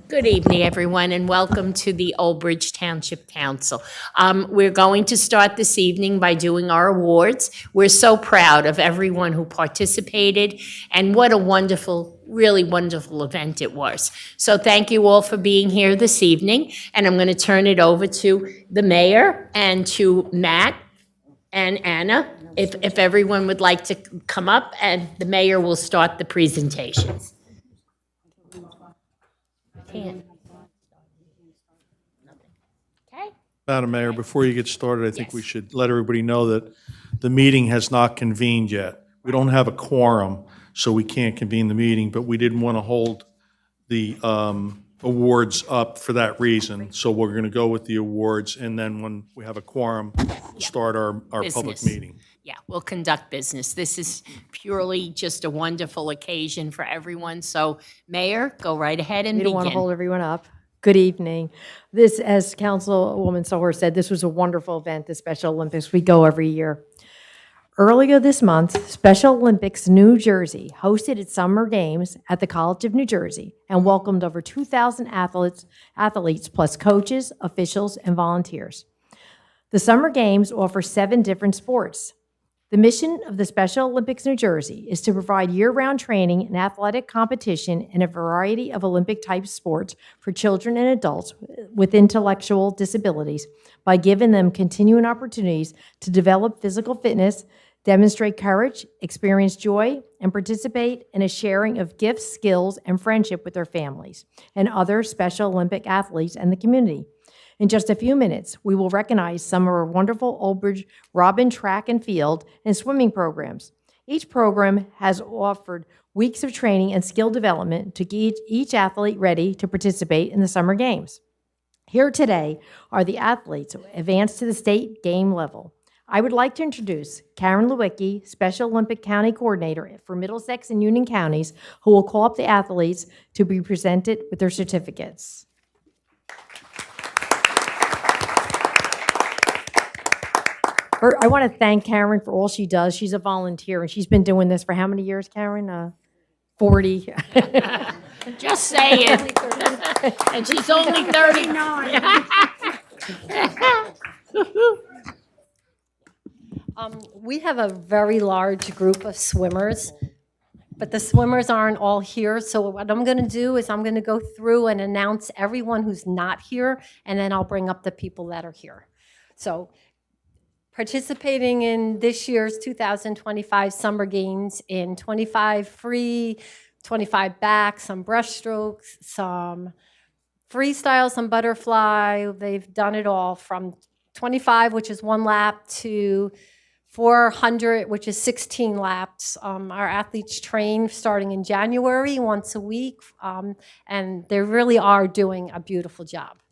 Good evening, everyone, and welcome to the Old Bridge Township Council. We're going to start this evening by doing our awards. We're so proud of everyone who participated, and what a wonderful, really wonderful event it was. So thank you all for being here this evening, and I'm going to turn it over to the mayor and to Matt and Anna, if everyone would like to come up, and the mayor will start the presentations. Can't. Okay. Madam Mayor, before you get started, I think we should let everybody know that the meeting has not convened yet. We don't have a quorum, so we can't convene the meeting, but we didn't want to hold the awards up for that reason. So we're going to go with the awards, and then when we have a quorum, start our public Business. meeting. Yeah, we'll conduct business. This is purely just a wonderful occasion for everyone. So, Mayor, go right ahead and We don't want to begin. hold everyone up. Good evening. This, as Councilwoman Sohor said, this was a wonderful event, the Special Olympics. We go every year. Earlier this month, Special Olympics New Jersey hosted its Summer Games at the College of New Jersey and welcomed over 2,000 athletes plus coaches, officials, and volunteers. The Summer Games offer 7 different sports. The mission of the Special Olympics New Jersey is to provide year-round training and athletic competition in a variety of Olympic-type sports for children and adults with intellectual disabilities by giving them continuing opportunities to develop physical fitness, demonstrate courage, experience joy, and participate in a sharing of gifts, skills, and friendship with their families and other Special Olympic athletes and the community. In just a few minutes, we will recognize some of our wonderful Old Bridge Robin track and field and swimming programs. Each program has offered weeks of training and skill development to get each athlete ready to participate in the Summer Games. Here today are the athletes who advanced to the state game level. I would like to introduce Karen Lewicki, Special Olympic County Coordinator for Middlesex and Union Counties, who will call up the athletes to be presented with their certificates. I want to thank Karen for all she does. She's a volunteer, and she's been doing this for how many years, Karen? 40. Just say it. And she's only 39. We have a very large group of swimmers, but the swimmers aren't all here. So what I'm going to do is I'm going to go through and announce everyone who's not here, and then I'll bring up the people that are here. So participating in this year's 2025 Summer Games in 25 free, 25 back, some breaststrokes, some freestyle, some butterfly. They've done it all from 25, which is 1 lap, to 400, which is 16 laps. Our athletes train starting in January once a week, and they really are doing a beautiful job.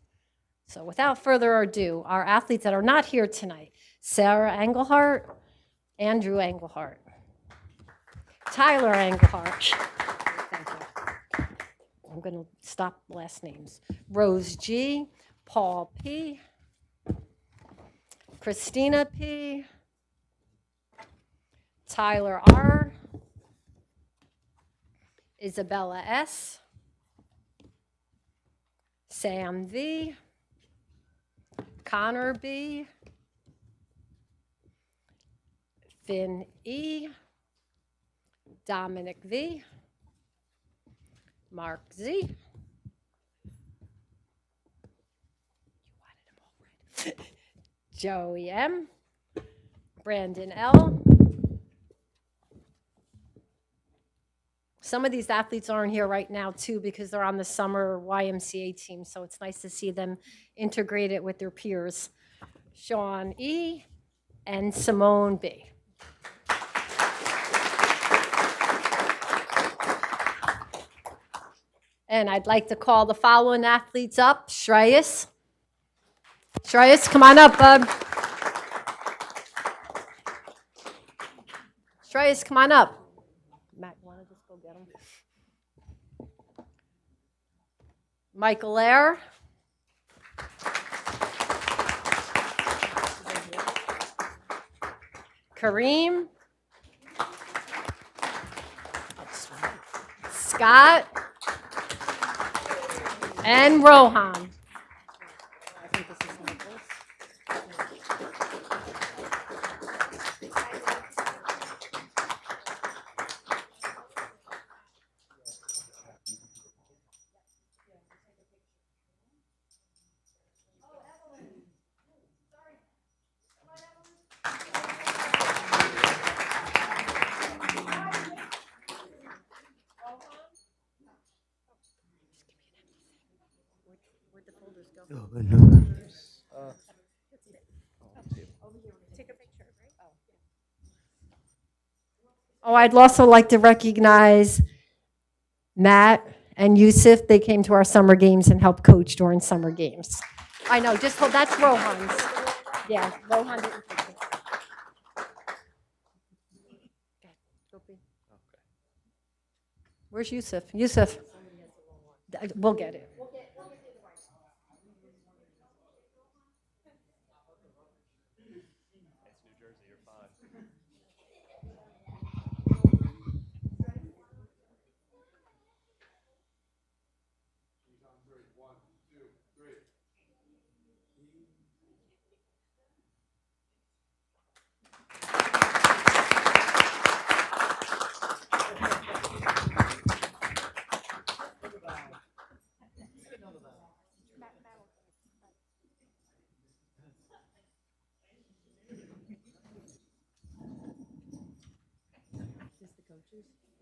So without further ado, our athletes that are not here tonight: Sarah Engelhart, Andrew Engelhart, Tyler Engelhart. Thank you. I'm going to stop last names. Rose G, Paul P, Christina P, Tyler R, Isabella S, Sam V, Connor B, Finn E, Dominic V, Mark Z, Joey M, Brandon L. Some of these athletes aren't here right now too because they're on the summer YMCA team, so it's nice to see them integrated with their peers. Sean E and Simone B. And I'd like to call the following athletes up. Shreyas. Shreyas, come on up, bud. Shreyas, come on up. Matt, you want to just go get him? Michael Air. Kareem. Scott. And Rohan. Oh, I'd also like to recognize Matt and Yusuf. They came to our summer games and helped coach during summer games. I know, just hold, that's Rohan's. Yeah, Rohan didn't take it. Where's Yusuf? Yusuf. We'll get it.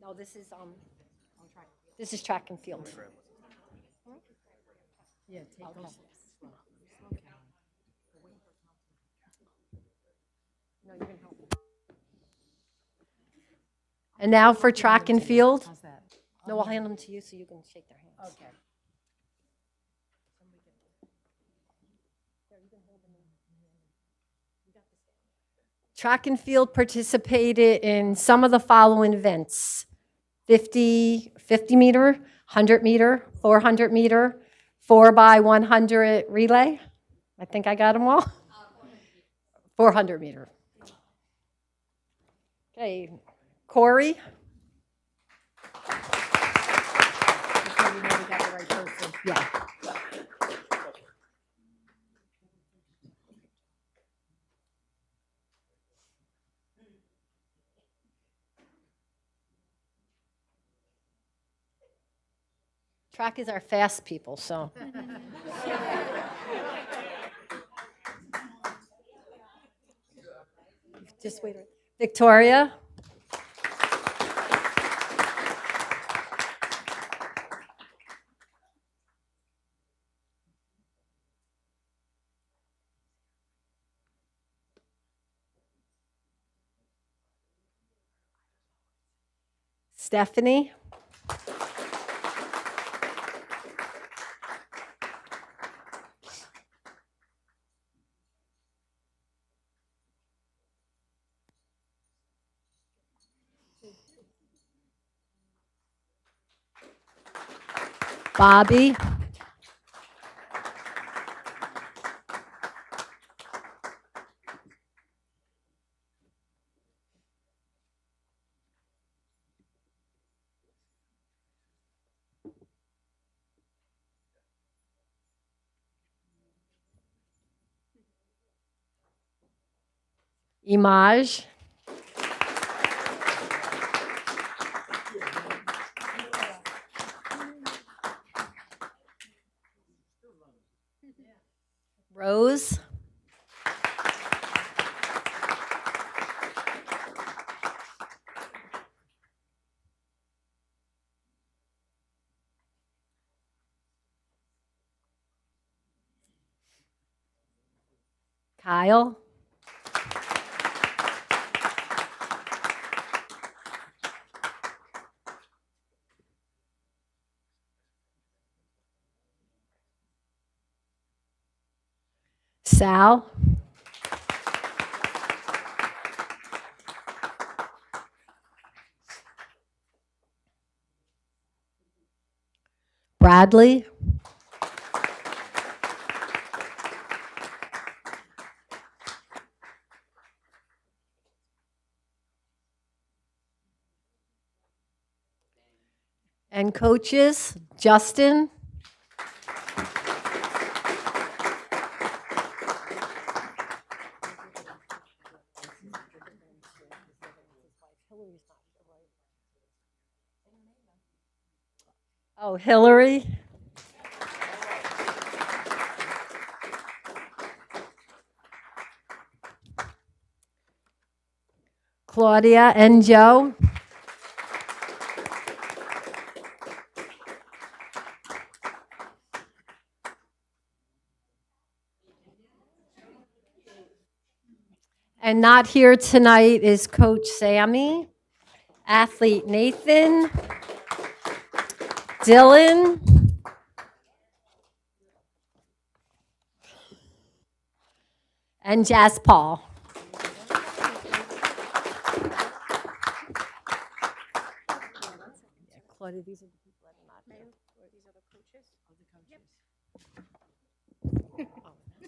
No, this is track and field. Yeah, take Okay. No, you can help me. And now for track and field. How's that? No, I'll hand them to you so you can shake their hands. Okay. Track and field participated in some of the following events: 50 meter, 100 meter, 400 meter, 4x100 relay. I think I got them all. 400 meter. Okay, Corey. So we know we got the right person. Yeah. Track is our fast people, so. Just wait. Victoria. Stephanie. Bobby. Imaj. Rose. Kyle. Sal. Bradley. And coaches, Justin. Oh, Hillary. Claudia and Joe. And not here tonight is Coach Sammy, athlete Nathan, Dylan, and Jazz Paul.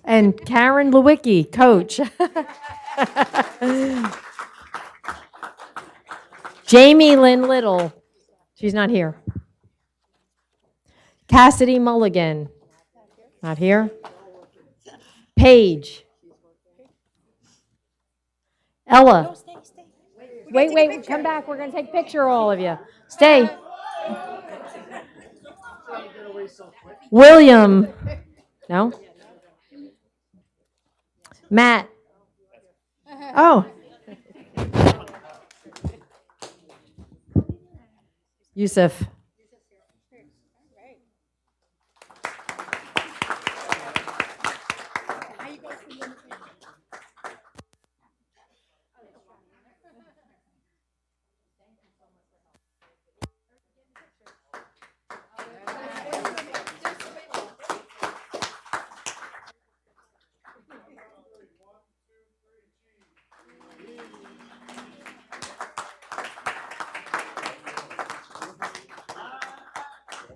And Karen Lewicki, coach. Jamie Lynn Little, she's not here. Cassidy Mulligan, not here. Paige. Ella. Wait, come back. We're going to take a picture of all of you. Stay. William. No? Matt. Oh. Yusuf.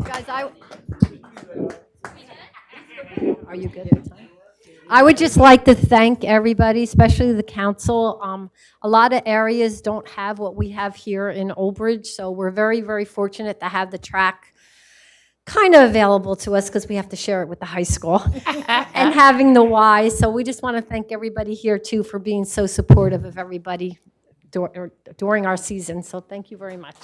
Guys, are you good? I would just like to thank everybody, especially the council. A lot of areas don't have what we have here in Old Bridge, so we're very, very fortunate to have the track kind of available to us because we have to share it with the high school and having the Y. So we just want to thank everybody here too for being so supportive of everybody during our season. So thank you very much.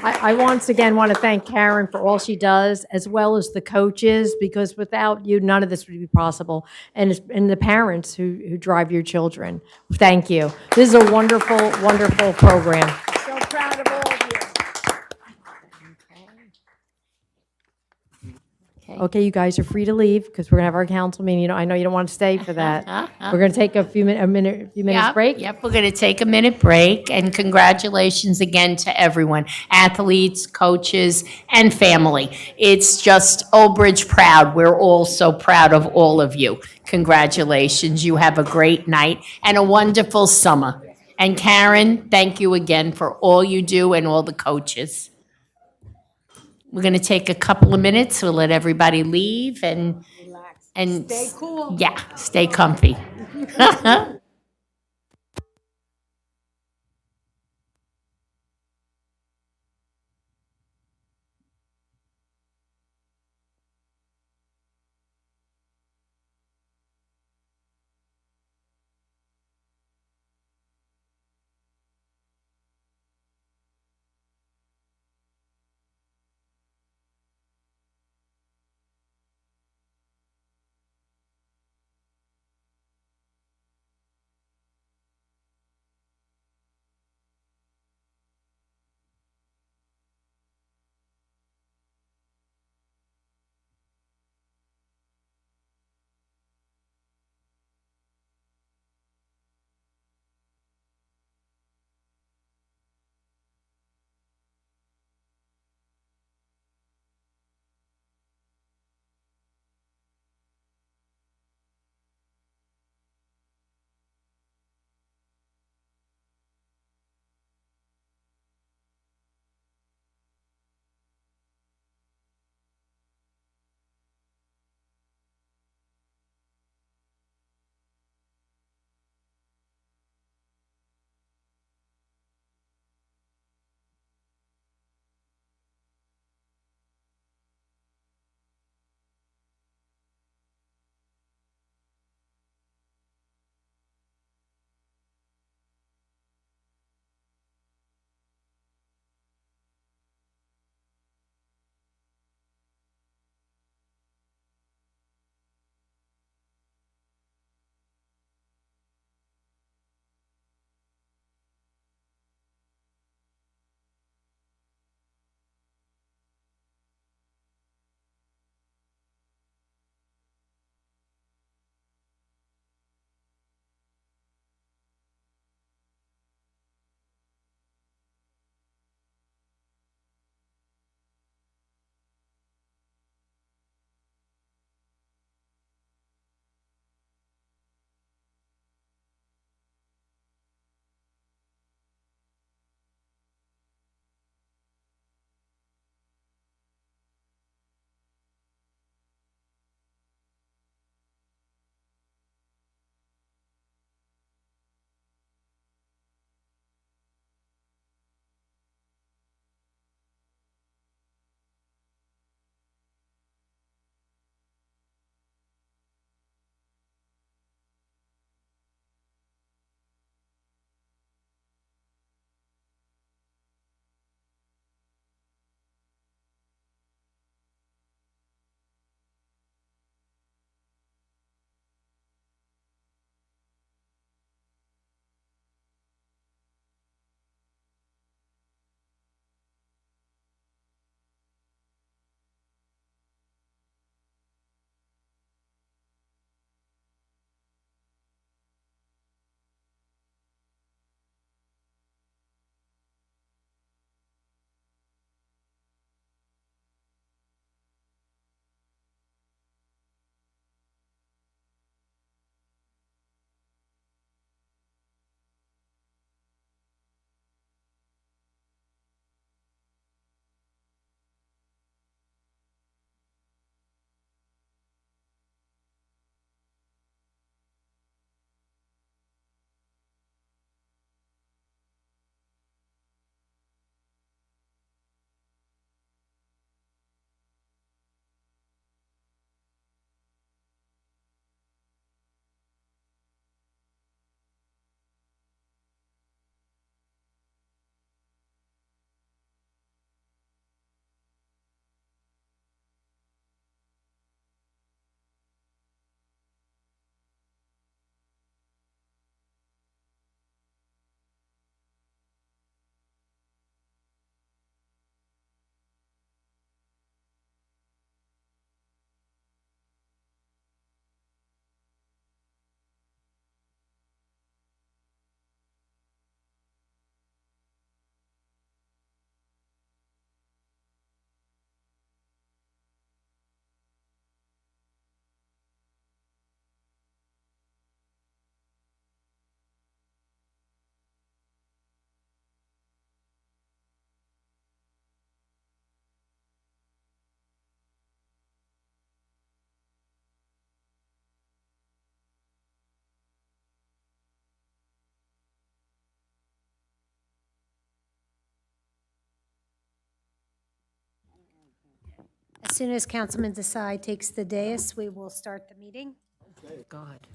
I once again want to thank Karen for all she does, as well as the coaches, because without you, none of this would be possible, and the parents who drive your children. Thank you. This is a wonderful, wonderful program. So proud of all of you. Okay, you guys are free to leave, because we're going to have our council meeting. I know you don't want to stay for that. We're going to take a few minutes Yep, break. Yep, we're going to take a minute break, and congratulations again to everyone, athletes, coaches, and family. It's just Old Bridge proud. We're all so proud of all of you. Congratulations. You have a great night and a wonderful summer. And Karen, thank you again for all you do and all the coaches. We're going to take a couple of minutes. We'll let everybody leave and Stay cool. yeah, stay comfy. soon as Councilman Desai takes the dais, we will start the meeting. God.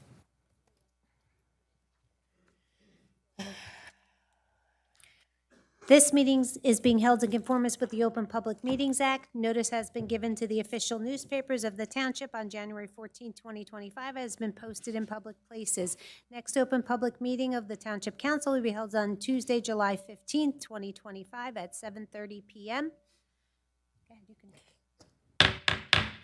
This meeting is being held in conformance with the Open Public Meetings Act. Notice has been given to the official newspapers of the township on January 14, 2025, has been posted in public places. Next open public meeting of the Township Council will be held on Tuesday, July 15, 2025, at 7:30 p.m.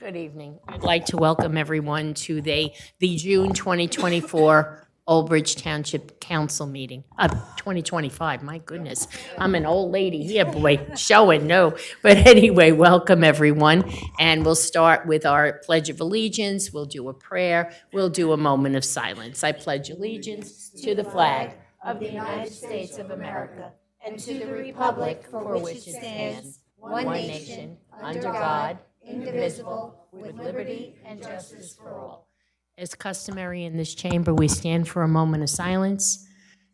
Good evening. I'd like to welcome everyone to the June 2024 Old Bridge Township Council meeting. 2025, my goodness. I'm an old lady here, boy, showing, no. But anyway, welcome everyone. And we'll start with our Pledge of Allegiance. We'll do a prayer. We'll do a moment of silence. I pledge allegiance to the flag of the United States of America and to the republic for which it stands, one nation, under God, indivisible, with liberty and justice for all. As customary in this chamber, we stand for a moment of silence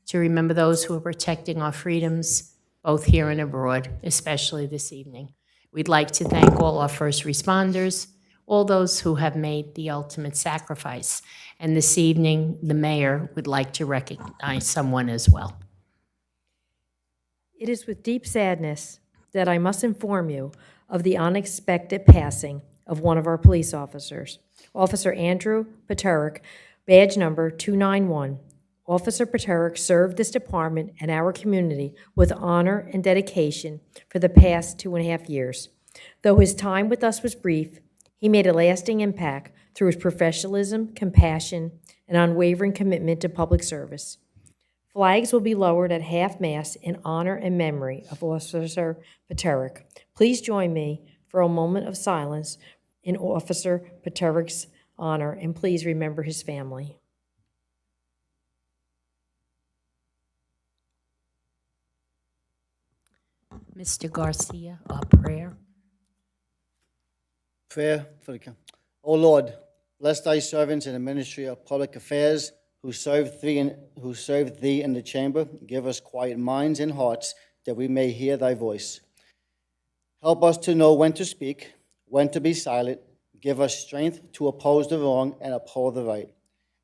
to remember those who are protecting our freedoms, both here and abroad, especially this evening. We'd like to thank all our first responders, all those who have made the ultimate sacrifice. And this evening, the mayor would like to recognize someone as well. It is with deep sadness that I must inform you of the unexpected passing of one of our police officers, Officer Andrew Paterick, badge number 291. Officer Paterick served this department and our community with honor and dedication for the past 2.5 years. Though his time with us was brief, he made a lasting impact through his professionalism, compassion, and unwavering commitment to public service. Flags will be lowered at half-mast in honor and memory of Officer Paterick. Please join me for a moment of silence in Officer Paterick's honor, and please remember his family. Mr. Garcia, our prayer. Prayer for the council. O Lord, bless thy servants in the ministry of public affairs who serve thee in the chamber. Give us quiet minds and hearts that we may hear thy voice. Help us to know when to speak, when to be silent. Give us strength to oppose the wrong and uphold the right.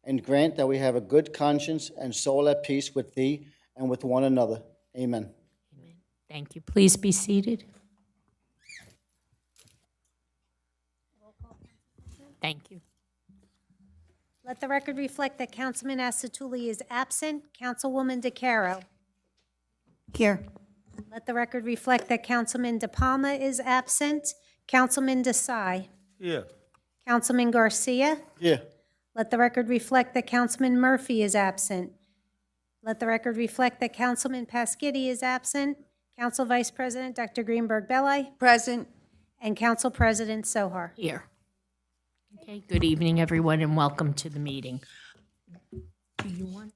And grant that we have a good conscience and soul at peace with thee and with one another. Amen. Thank you. Please be seated. Thank you. Let the record reflect that Councilman Asatuli is absent. Councilwoman DeCaro. Here. Let the record reflect that Councilman De Palma is absent. Councilman Desai. Yeah. Councilman Garcia. Here. Let the record reflect that Councilman Murphy is absent. Let the record reflect that Councilman Pasquini is absent. Council Vice President Dr. Greenberg Belli. Present. And Council President Sohar. Here. Okay, good evening, everyone, and welcome to the meeting. Do you want?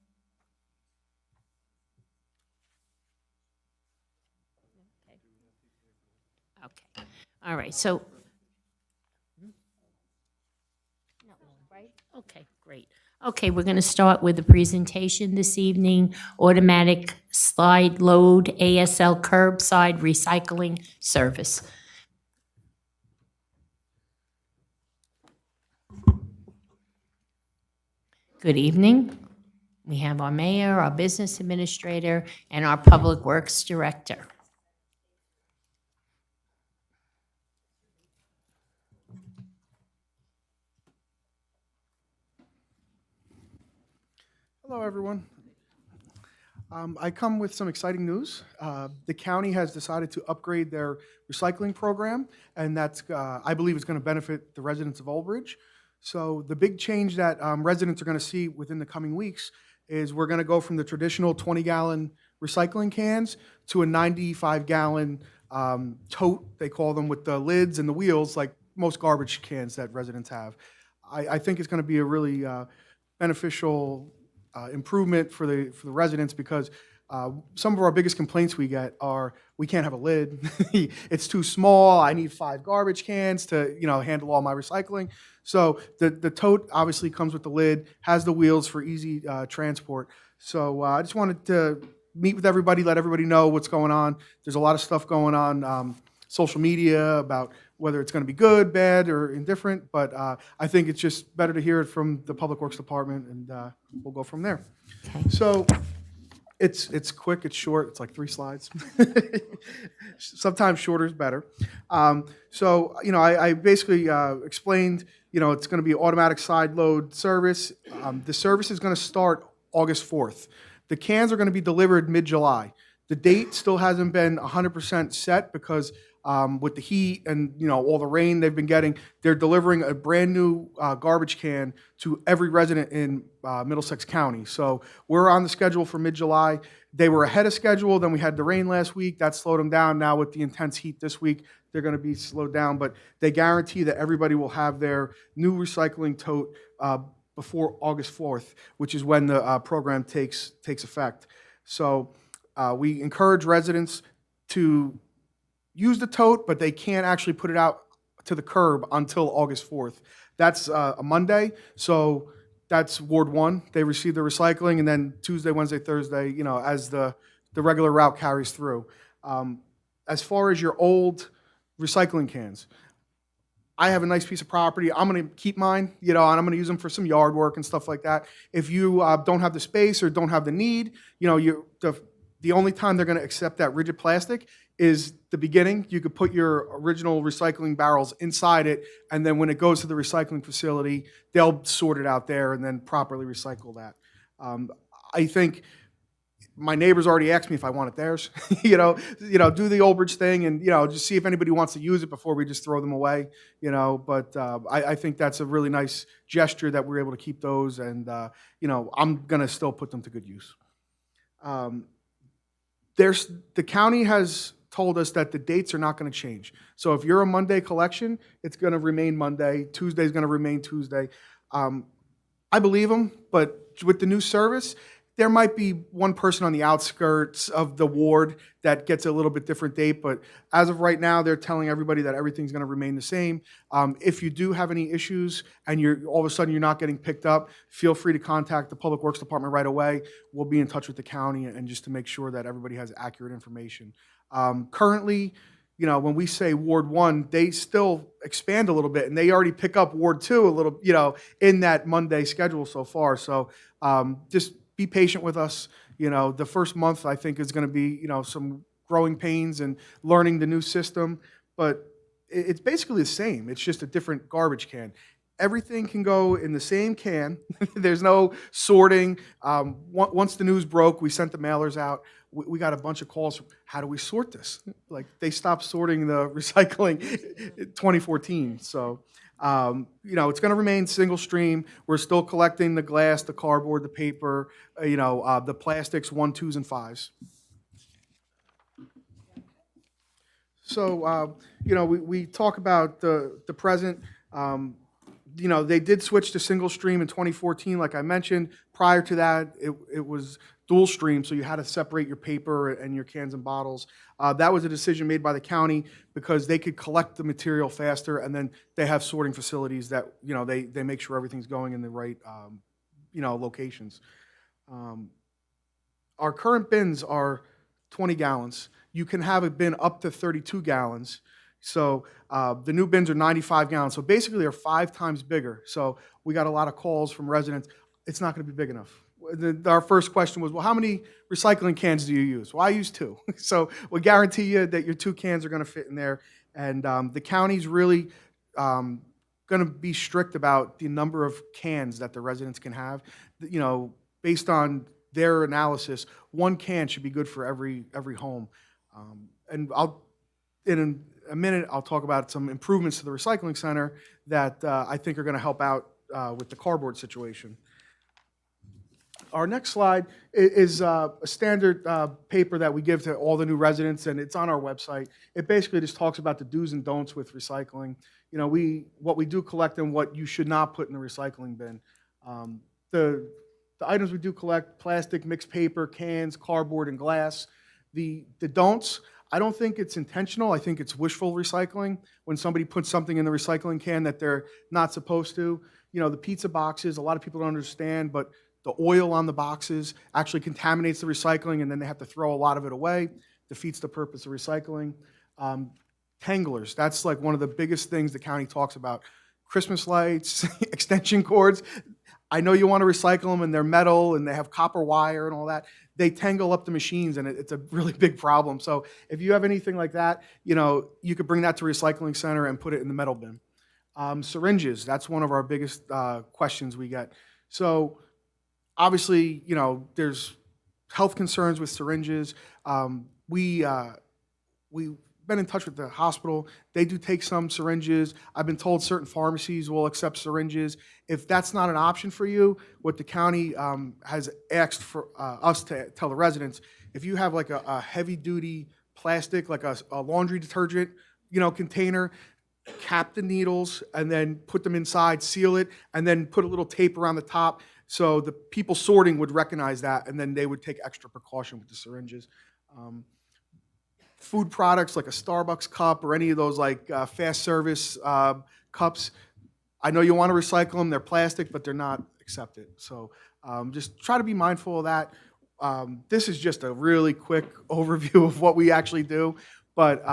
Okay. All right, so. Okay, great. Okay, we're going to start with the presentation this evening, automatic slide load ASL curbside recycling service. Good evening. We have our mayor, our business administrator, and our public works director. Hello, everyone. I come with some exciting news. The county has decided to upgrade their recycling program, and that's, I believe, is going to benefit the residents of Old Bridge. So the big change that residents are going to see within the coming weeks is we're going to go from the traditional 20-gallon recycling cans to a 95-gallon tote, they call them, with the lids and the wheels, like most garbage cans that residents have. I think it's going to be a really beneficial improvement for the residents, because some of our biggest complaints we get are we can't have a lid. It's too small. I need 5 garbage cans to handle all my recycling. So the tote obviously comes with the lid, has the wheels for easy transport. So I just wanted to meet with everybody, let everybody know what's going on. There's a lot of stuff going on social media about whether it's going to be good, bad, or indifferent, but I think it's just better to hear it from the Public Works Department, and we'll go from there. So it's quick, it's short, it's like 3 slides. Sometimes shorter is better. So, I basically explained, it's going to be automatic side load service. The service is going to start August 4th. The cans are going to be delivered mid-July. The date still hasn't been 100% set because with the heat and, all the rain they've been getting, they're delivering a brand-new garbage can to every resident in Middlesex County. So we're on the schedule for mid-July. They were ahead of schedule. Then we had the rain last week. That slowed them down. Now with the intense heat this week, they're going to be slowed down. But they guarantee that everybody will have their new recycling tote before August 4th, which is when the program takes effect. So we encourage residents to use the tote, but they can't actually put it out to the curb until August 4th. That's a Monday, so that's Ward 1. They receive the recycling, and then Tuesday, Wednesday, Thursday, as the regular route carries through. As far as your old recycling cans, I have a nice piece of property. I'm going to keep mine, and I'm going to use them for some yard work and stuff like that. If you don't have the space or don't have the need, the only time they're going to accept that rigid plastic is the beginning. You could put your original recycling barrels inside it, and then when it goes to the recycling facility, they'll sort it out there and then properly recycle that. I think my neighbors already asked me if I wanted theirs. Do the Old Bridge thing and, just see if anybody wants to use it before we just throw them away, But I think that's a really nice gesture that we're able to keep those, and, I'm going to still put them to good use. The county has told us that the dates are not going to change. So if you're a Monday collection, it's going to remain Monday. Tuesday is going to remain Tuesday. I believe them, but with the new service, there might be one person on the outskirts of the ward that gets a little bit different date, but as of right now, they're telling everybody that everything's going to remain the same. If you do have any issues and all of a sudden you're not getting picked up, feel free to contact the Public Works Department right away. We'll be in touch with the county and just to make sure that everybody has accurate information. Currently, when we say Ward 1, they still expand a little bit, and they already pick up Ward 2 a little, in that Monday schedule so far. So just be patient with us. The first month, I think, is going to be, some growing pains and learning the new system, but it's basically the same. It's just a different garbage can. Everything can go in the same can. There's no sorting. Once the news broke, we sent the mailers out. We got a bunch of calls. How do we sort this? Like, they stopped sorting the recycling in 2014. So, it's going to remain single stream. We're still collecting the glass, the cardboard, the paper, the plastics, 1, 2s, and 5s. So, we talk about the present. They did switch to single stream in 2014, like I mentioned. Prior to that, it was dual stream, so you had to separate your paper and your cans and bottles. That was a decision made by the county because they could collect the material faster, and then they have sorting facilities that, they make sure everything's going in the right, locations. Our current bins are 20 gallons. You can have a bin up to 32 gallons. So the new bins are 95 gallons. So basically they're 5 times bigger. So we got a lot of calls from residents. It's not going to be big enough. Our first question was, well, how many recycling cans do you use? Well, I use 2. So we guarantee you that your 2 cans are going to fit in there. And the county's really going to be strict about the number of cans that the residents can have. Based on their analysis, 1 can should be good for every home. And in a minute, I'll talk about some improvements to the recycling center that I think are going to help out with the cardboard situation. Our next slide is a standard paper that we give to all the new residents, and it's on our website. It basically just talks about the do's and don'ts with recycling. What we do collect and what you should not put in the recycling bin. The items we do collect: plastic, mixed paper, cans, cardboard, and glass. The don'ts, I don't think it's intentional. I think it's wishful recycling when somebody puts something in the recycling can that they're not supposed to. The pizza boxes, a lot of people don't understand, but the oil on the boxes actually contaminates the recycling, and then they have to throw a lot of it away. Defeats the purpose of recycling. Tanglers, that's like one of the biggest things the county talks about. Christmas lights, extension cords. I know you want to recycle them and they're metal and they have copper wire and all that. They tangle up the machines and it's a really big problem. So if you have anything like that, you could bring that to recycling center and put it in the metal bin. Syringes, that's one of our biggest questions we get. So obviously, there's health concerns with syringes. We've been in touch with the hospital. They do take some syringes. I've been told certain pharmacies will accept syringes. If that's not an option for you, what the county has asked for us to tell the residents, if you have like a heavy-duty plastic, like a laundry detergent, container, cap the needles and then put them inside, seal it, and then put a little tape around the top so the people sorting would recognize that, and then they would take extra precaution with the syringes. Food products like a Starbucks cup or any of those like fast service cups, I know you want to recycle them. They're plastic, but they're not accepted. So just try to be mindful of that. This is just a really quick overview of what we actually do, but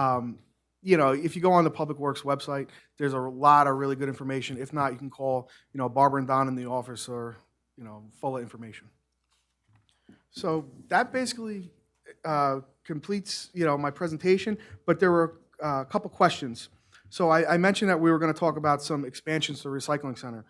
if you go on the Public Works website, there's a lot of really good information. If not, you can call, Barbara and Don in the office or, full of information. So that basically completes, my presentation, but there were a couple questions. So I mentioned that we were going to talk about some expansions to the recycling center.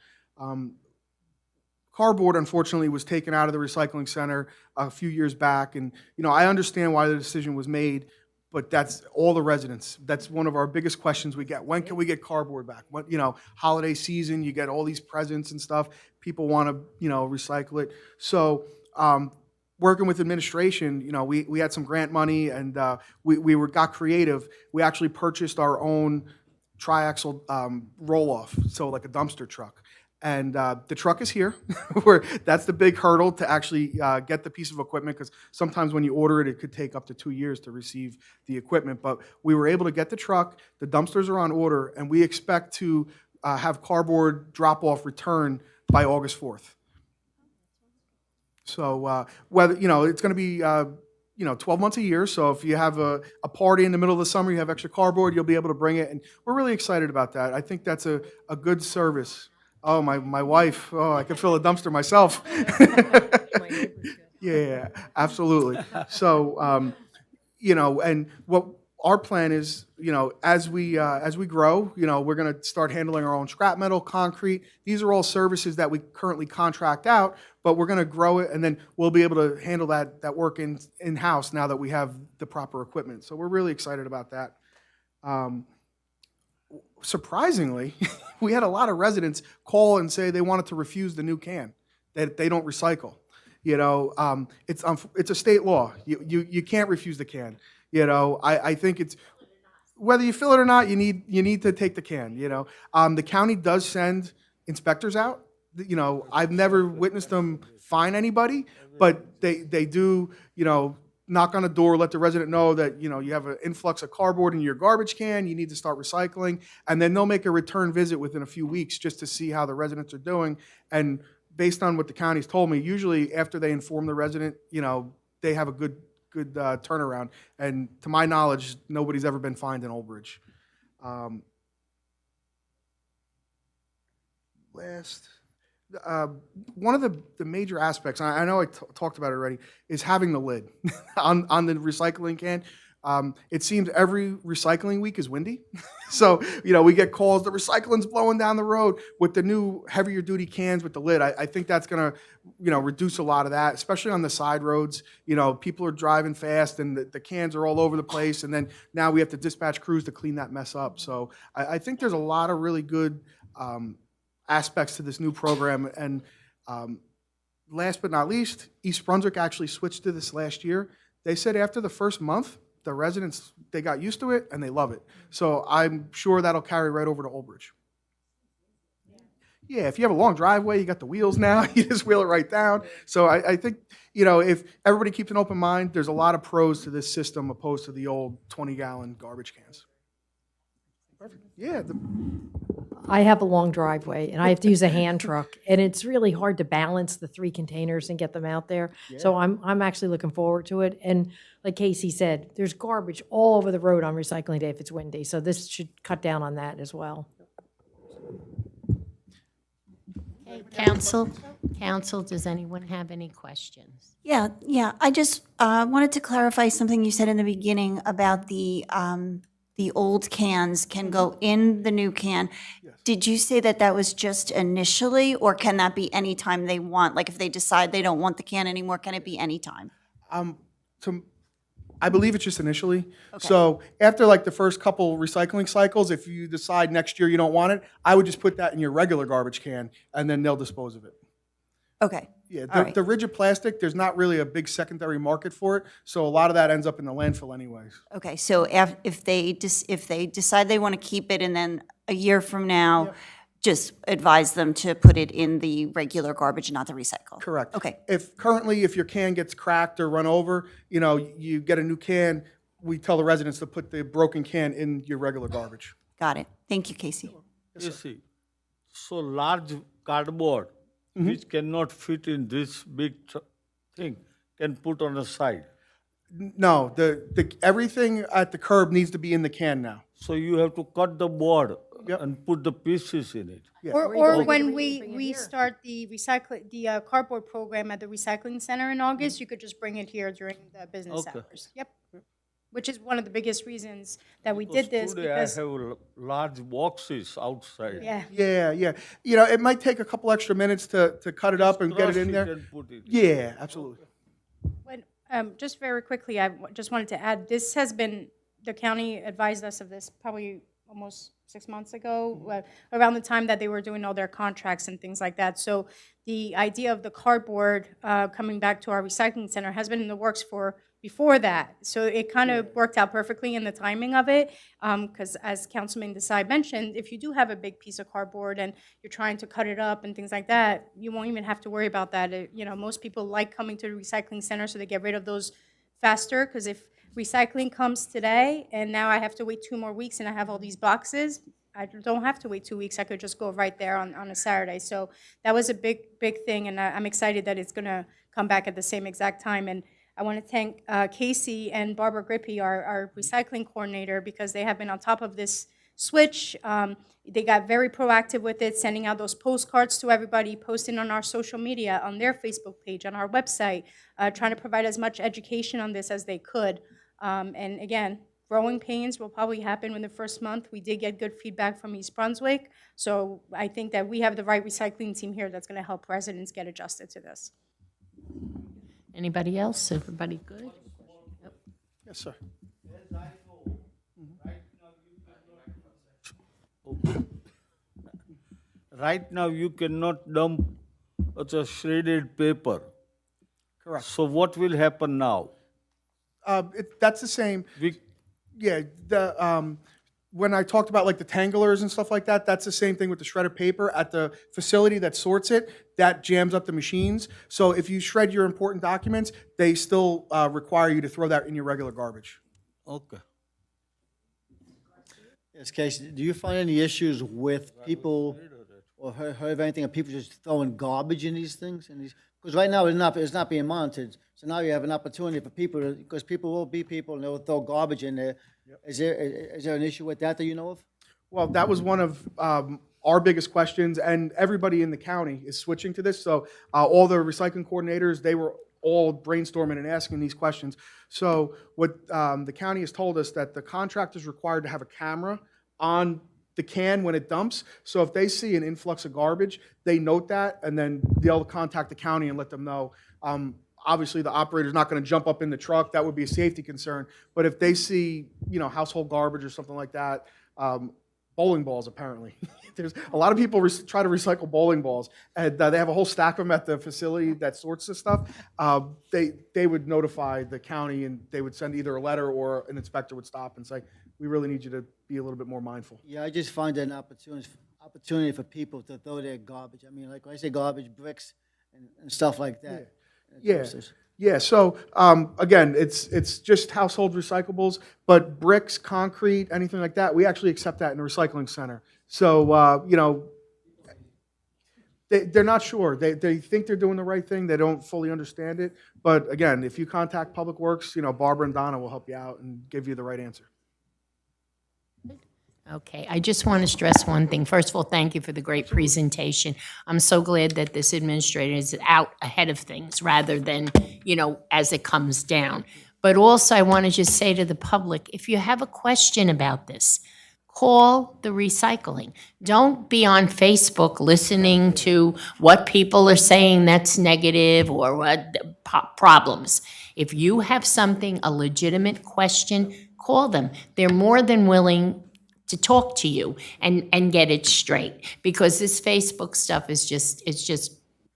Cardboard, unfortunately, was taken out of the recycling center a few years back, and, I understand why the decision was made, but that's all the residents. That's one of our biggest questions we get. When can we get cardboard back? What, holiday season, you get all these presents and stuff. People want to, recycle it. So working with administration, we had some grant money and we got creative. We actually purchased our own triaxle roll-off, so like a dumpster truck. And the truck is here. That's the big hurdle to actually get the piece of equipment, because sometimes when you order it, it could take up to 2 years to receive the equipment. But we were able to get the truck. The dumpsters are on order, and we expect to have cardboard drop-off return by August 4th. So whether it's going to be 12 months a year. So if you have a party in the middle of the summer, you have extra cardboard, you'll be able to bring it, and we're really excited about that. I think that's a good service. Oh, my wife. Oh, I could fill a dumpster myself. Yeah, absolutely. So, and what our plan is, as we grow, we're going to start handling our own scrap metal, concrete. These are all services that we currently contract out, but we're going to grow it, and then we'll be able to handle that work in-house now that we have the proper equipment. So we're really excited about that. Surprisingly, we had a lot of residents call and say they wanted to refuse the new can, that they don't recycle. It's a state law. You can't refuse the can. I think it's whether you fill it or not, you need to take the can. The county does send inspectors out. I've never witnessed them fine anybody, but they do knock on the door, let the resident know that you have an influx of cardboard in your garbage can, you need to start recycling, and then they'll make a return visit within a few weeks just to see how the residents are doing. And based on what the county's told me, usually after they inform the resident, they have a good turnaround. And to my knowledge, nobody's ever been fined in Old Bridge. One of the major aspects, and I know I talked about it already, is having the lid on the recycling can. It seems every recycling week is windy. So, we get calls, the recycling's blowing down the road. With the new heavier duty cans with the lid, I think that's going to, reduce a lot of that, especially on the side roads. People are driving fast and the cans are all over the place. And then now we have to dispatch crews to clean that mess up. So I think there's a lot of really good aspects to this new program. And last but not least, East Brunswick actually switched to this last year. They said after the first month, the residents, they got used to it and they love it. So I'm sure that'll carry right over to Old Bridge. Yeah, if you have a long driveway, you got the wheels now, you just wheel it right down. So I think, if everybody keeps an open mind, there's a lot of pros to this system opposed to the old 20-gallon garbage cans. Perfect. Yeah. I have a long driveway, and I have to use a hand truck, and it's really hard to balance the 3 containers and get them out there. So I'm actually looking forward to it. And like Casey said, there's garbage all over the road on recycling day if it's windy, so this should cut down on that as well. Council, does anyone have any questions? Yeah. I just wanted to clarify something you said in the beginning about the old cans can go in the new can. Did you say that that was just initially, or can that be anytime they want? Like if they decide they don't want the can anymore, can it be anytime? I believe it's just initially. So after like the first couple recycling cycles, if you decide next year you don't want it, I would just put that in your regular garbage can, and then they'll dispose of it. Okay. Yeah, All right. the rigid plastic, there's not really a big secondary market for it, so a lot of that ends up in the landfill anyways. Okay, so if they decide they want to keep it, and then a year from now, just advise them to put it in the regular garbage, not the recycle? Correct. Okay. If your can gets cracked or run over, you get a new can, we tell the residents to put the broken can in your regular garbage. Got it. Thank you, Casey. You see, so large cardboard, which cannot fit in this big thing, can put on the side. No, everything at the curb needs to be in the can now. So you have to cut the board and put the pieces in it. Or when we start the cardboard program at the recycling center in August, you could just bring it here during the business Okay. hours. Yep. Which is one of the biggest reasons that we did this, Today because, I have large boxes outside. yeah. Yeah. It might take a couple extra minutes to cut it up and get it in Trust you there. can put it. Yeah, absolutely. Just very quickly, just wanted to add, this has been, the county advised us of this probably almost 6 months ago, around the time that they were doing all their contracts and things like that. So the idea of the cardboard coming back to our recycling center has been in the works for before that. So it kind of worked out perfectly in the timing of it, because as Councilman Desai mentioned, if you do have a big piece of cardboard and you're trying to cut it up and things like that, you won't even have to worry about that. Most people like coming to the recycling center, so they get rid of those faster, because if recycling comes today and now I have to wait 2 more weeks and I have all these boxes, I don't have to wait 2 weeks. I could just go right there on a Saturday. So that was a big thing, and I'm excited that it's going to come back at the same exact time. And I want to thank Casey and Barbara Grippy, our recycling coordinator, because they have been on top of this switch. They got very proactive with it, sending out those postcards to everybody, posting on our social media, on their Facebook page, on our website, trying to provide as much education on this as they could. And again, growing pains will probably happen in the first month. We did get good feedback from East Brunswick, so I think that we have the right recycling team here that's going to help residents get adjusted to this. Anybody else? Everybody good? Yes, sir. Right now, you cannot dump a shredded paper. Correct. So what will happen now? That's the same. Yeah, when I talked about like the tanglers and stuff like that, that's the same thing with the shredded paper at the facility that sorts it. That jams up the machines. So if you shred your important documents, they still require you to throw that in your regular garbage. Okay. Yes, Casey, do you find any issues with people, or heard of anything of people just throwing garbage in these things? Because right now it's not being monitored. So now you have an opportunity for people, because people will be people and they'll throw garbage in there. Is there an issue with that you know of? Well, that was one of our biggest questions, and everybody in the county is switching to this. So all the recycling coordinators, they were all brainstorming and asking these questions. So what the county has told us, that the contractor is required to have a camera on the can when it dumps. So if they see an influx of garbage, they note that, and then they'll contact the county and let them know. Obviously, the operator's not going to jump up in the truck. That would be a safety concern. But if they see, household garbage or something like that, bowling balls, apparently. There's a lot of people try to recycle bowling balls, and they have a whole stack of them at the facility that sorts this stuff. They would notify the county, and they would send either a letter or an inspector would stop and say, we really need you to be a little bit more mindful. Yeah, I just find that an opportunity for people to throw their garbage. I mean, like when I say garbage, bricks and stuff like that. Yeah. So again, it's just household recyclables, but bricks, concrete, anything like that, we actually accept that in the recycling center. So, they're not sure. They think they're doing the right thing. They don't fully understand it. But again, if you contact Public Works, Barbara and Donna will help you out and give you the right answer. Okay, I just want to stress one thing. First of all, thank you for the great presentation. I'm so glad that this administrator is out ahead of things rather than, as it comes down. But also, I want to just say to the public, if you have a question about this, call the recycling. Don't be on Facebook listening to what people are saying that's negative or what problems. If you have something, a legitimate question, call them. They're more than willing to talk to you and get it straight, because this Facebook stuff is just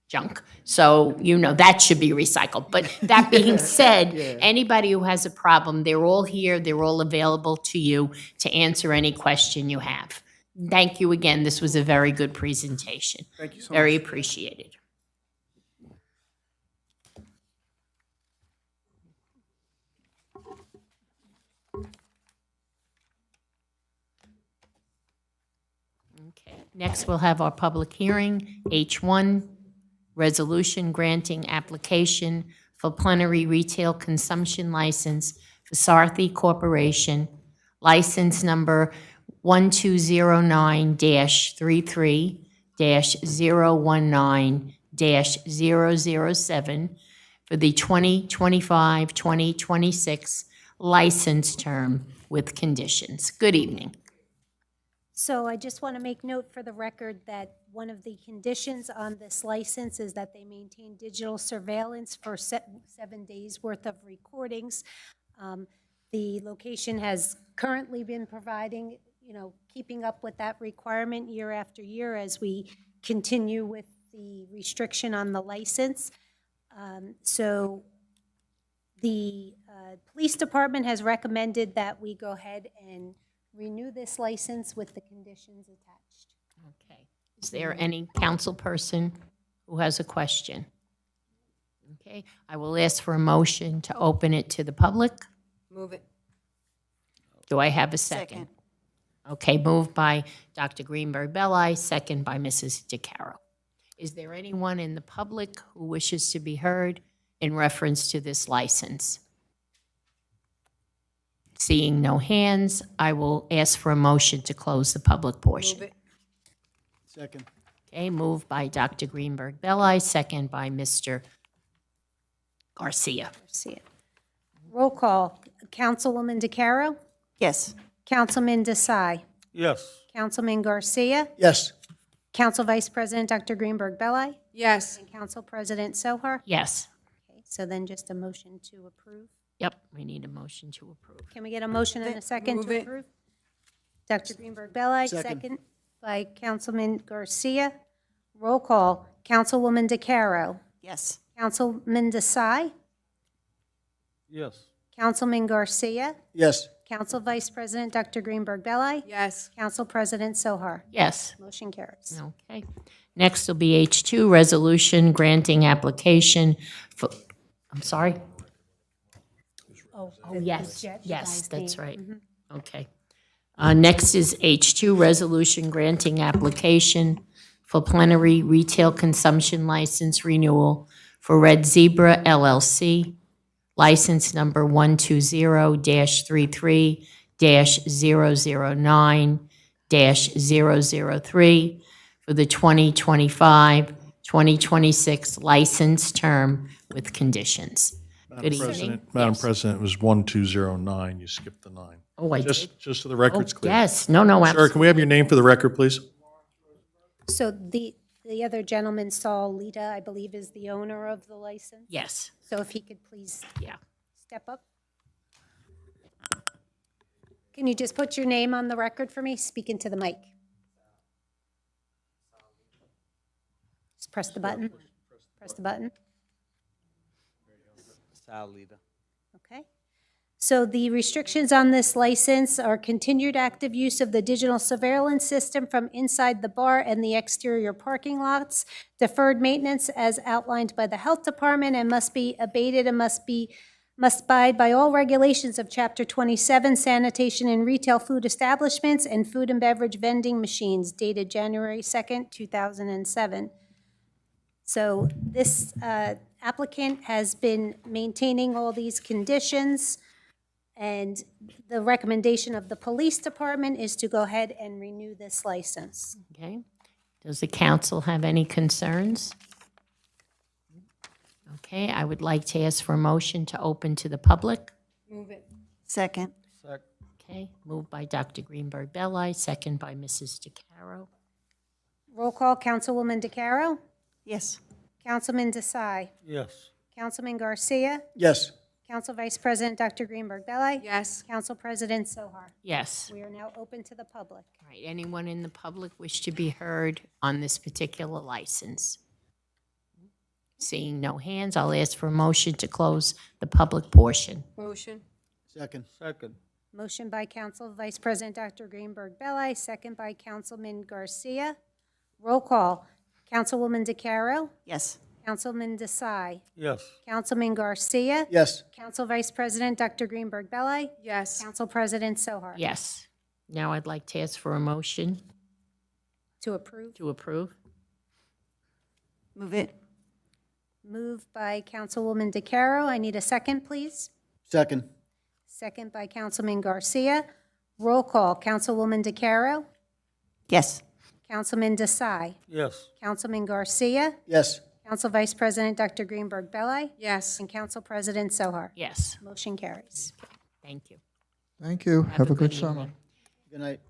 junk. So, that should be recycled. But that being said, anybody who has a problem, they're all here, they're all available to you to answer any question you have. Thank you again. This was a very good presentation. Thank you so Very much. appreciated. Okay, next we'll have our public hearing, H1, resolution granting application for plenary retail consumption license for Sarthy Corporation, license number 1209-33-019-007 for the 2025-2026 license term with conditions. Good evening. So I just want to make note for the record that one of the conditions on this license is that they maintain digital surveillance for 7 days' worth of recordings. The location has currently been providing, keeping up with that requirement year after year as we continue with the restriction on the license. So the police department has recommended that we go ahead and renew this license with the conditions attached. Okay. Is there any council person who has a question? Okay, I will ask for a motion to open it to the public. Move it. Do I have a second? Okay, moved by Dr. Greenberg Belli, second by Mrs. DeCaro. Is there anyone in the public who wishes to be heard in reference to this license? Seeing no hands, I will ask for a motion to close the public portion. Move it. Second. Okay, moved by Dr. Greenberg Belli, second by Mr. Garcia. See it. Roll call. Councilwoman DeCaro? Yes. Councilman Desai? Yes. Councilman Garcia? Yes. Council Vice President Dr. Greenberg Belli? Yes. And Council President Sohar? Yes. Okay, so then just a motion to approve. Yep, we need a motion to approve. Can we get a motion and a second Move to it. approve? Dr. Greenberg Belli, Second. second by Councilman Garcia. Roll call. Councilwoman DeCaro? Yes. Councilman Desai? Yes. Councilman Garcia? Yes. Council Vice President Dr. Greenberg Belli? Yes. Council President Sohar? Yes. Motion carries. Okay. Next will be H2, resolution granting application for, I'm sorry? Oh, yes, yes, that's right. Okay. Next is H2, resolution granting application for plenary retail consumption license renewal for Red Zebra LLC, license number 120-33-009-003 for the 2025-2026 license term with conditions. Good evening. Madam Yes. President, it was 1209, you skipped the 9. Oh, I did? Just so the record's clear. Yes, no, Sir, Sir, can we have your name for the record, please? So the other gentleman, Saul Lita, I believe, is the owner of the license. Yes, So if he could please yeah. step up. Can you just put your name on the record for me? Speak into the mic. Just press the button. Press the button. Okay. So the restrictions on this license are continued active use of the digital surveillance system from inside the bar and the exterior parking lots, deferred maintenance as outlined by the health department and must be abated and must abide by all regulations of Chapter 27 sanitation in retail food establishments and food and beverage vending machines dated January 2nd, 2007. So this applicant has been maintaining all these conditions, and the recommendation of the police department is to go ahead and renew this license. Okay. Does the council have any concerns? Okay, I would like to ask for a motion to open to the public. Second. Okay, moved by Dr. Greenberg Belli, second by Mrs. DeCaro. Roll call, Councilwoman DeCaro? Yes. Councilman Desai? Yes. Councilman Garcia? Yes. Council Vice President Dr. Greenberg Belli? Yes. Council President Sohar? Yes. We are now open to the public. All right, anyone in the public wish to be heard on this particular license? Seeing no hands, I'll ask for a motion to close the public portion. Motion. Second. Second. Motion by Council Vice President Dr. Greenberg Belli, second by Councilman Garcia. Roll call, Councilwoman DeCaro? Yes. Councilman Desai? Yes. Councilman Garcia? Yes. Council Vice President Dr. Greenberg Belli? Yes. Council President Sohar? Yes. Now I'd like to ask for a motion To approve. to approve. Move it. Moved by Councilwoman DeCaro. I need a second, please. Second. Second by Councilman Garcia. Roll call, Councilwoman DeCaro? Yes. Councilman Desai? Yes. Councilman Garcia? Yes. Council Vice President Dr. Greenberg Belli? Yes. And Council President Sohar? Yes, Motion carries. thank you. Thank you. Have a good summer. evening. Good night.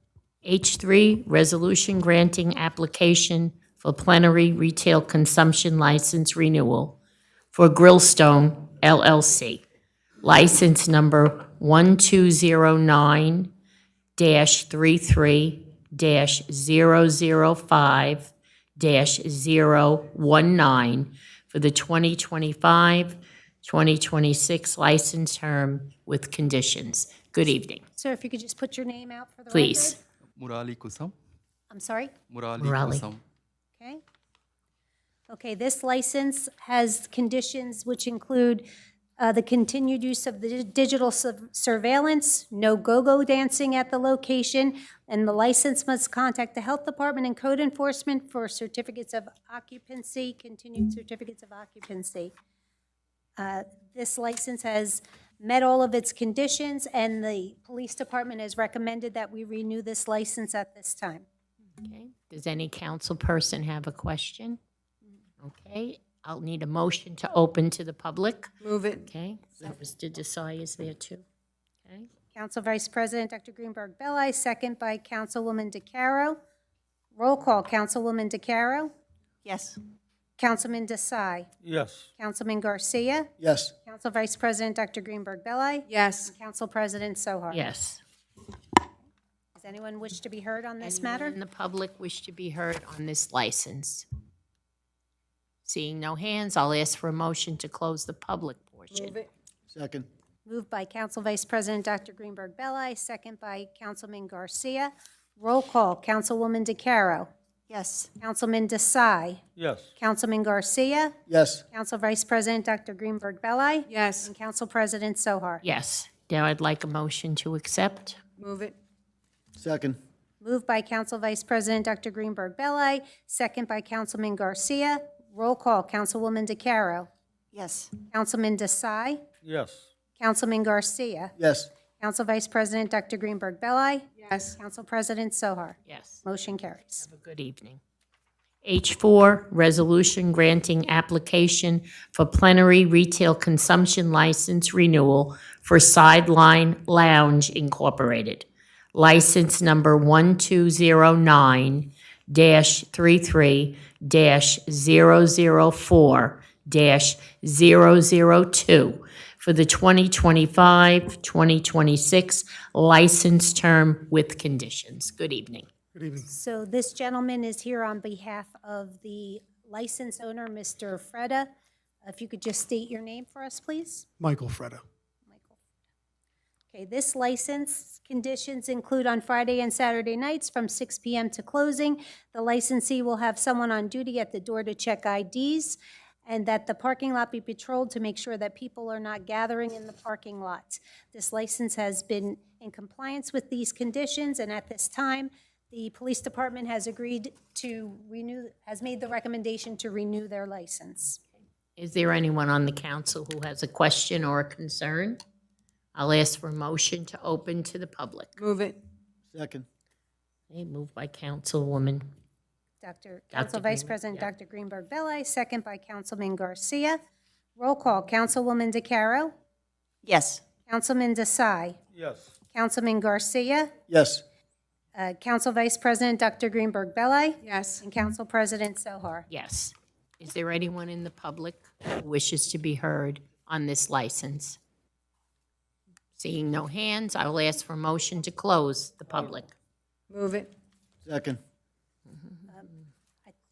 H3, resolution granting application for plenary retail consumption license renewal for Grillstone LLC. License number 1209-33-005-019 for the 2025-2026 license term with conditions. Good evening. Sir, if you could just put your name out for the record. Please. Murali Kusam. I'm sorry? Murali Murali. Kusam. Okay. Okay, this license has conditions which include the continued use of the digital surveillance, no go-go dancing at the location, and the license must contact the health department and code enforcement for certificates of occupancy, continued certificates of occupancy. This license has met all of its conditions, and the police department has recommended that we renew this license at this time. Okay, does any council person have a question? Okay, I'll need a motion to open to the public. Move it. Okay, so Mr. Desai is there too. Okay, Council Vice President Dr. Greenberg Belli, second by Councilwoman DeCaro. Roll call, Councilwoman DeCaro. Yes. Councilman Desai. Yes. Councilman Garcia. Yes. Council Vice President Dr. Greenberg Belli. Yes. Council President Sohar. yes. Does anyone wish to be heard on this Anyone matter? in the public wish to be heard on this license? Seeing no hands, I'll ask for a motion to close the public portion. Move it. Second. Moved by Council Vice President Dr. Greenberg Belli, second by Councilman Garcia. Roll call, Councilwoman DeCaro. Yes. Councilman Desai. Yes. Councilman Garcia. Yes. Council Vice President Dr. Greenberg Belli. Yes. And Council President Sohar. Yes, now I'd like a motion to accept. Move it. Second. Moved by Council Vice President Dr. Greenberg Belli, second by Councilman Garcia. Roll call, Councilwoman DeCaro. Yes. Councilman Desai. Yes. Councilman Garcia. Yes. Council Vice President Dr. Greenberg Belli. Yes. Council President Sohar. Yes. Motion carries. Have a good evening. H4, resolution granting application for plenary retail consumption license renewal for Sideline Lounge Incorporated. License number 1209-33-004-002 for the 2025-2026 license term with conditions. Good evening. Good evening. So this gentleman is here on behalf of the license owner, Mr. Freda. If you could just state your name for us, please. Michael Freda. Michael. Okay, this license conditions include on Friday and Saturday nights from 6 p.m. to closing. The licensee will have someone on duty at the door to check IDs. and that the parking lot be patrolled to make sure that people are not gathering in the parking lots. This license has been in compliance with these conditions, and at this time, the police department has agreed to renew, has made the recommendation to renew their license. Is there anyone on the council who has a question or a concern? I'll ask for a motion to open to the public. Move it. Second. Okay, moved by Councilwoman. Council Vice Greenberg, President yeah. Dr. Greenberg Belli, second by Councilman Garcia. Roll call, Councilwoman DeCaro, Yes. Councilman Desai, Yes. Councilman Garcia, Yes. Council Vice President Dr. Greenberg Belli, Yes. and Council President Sohar. Yes. Is there anyone in the public who wishes to be heard on this license? Seeing no hands, I will ask for a motion to close the public. Move it. Second.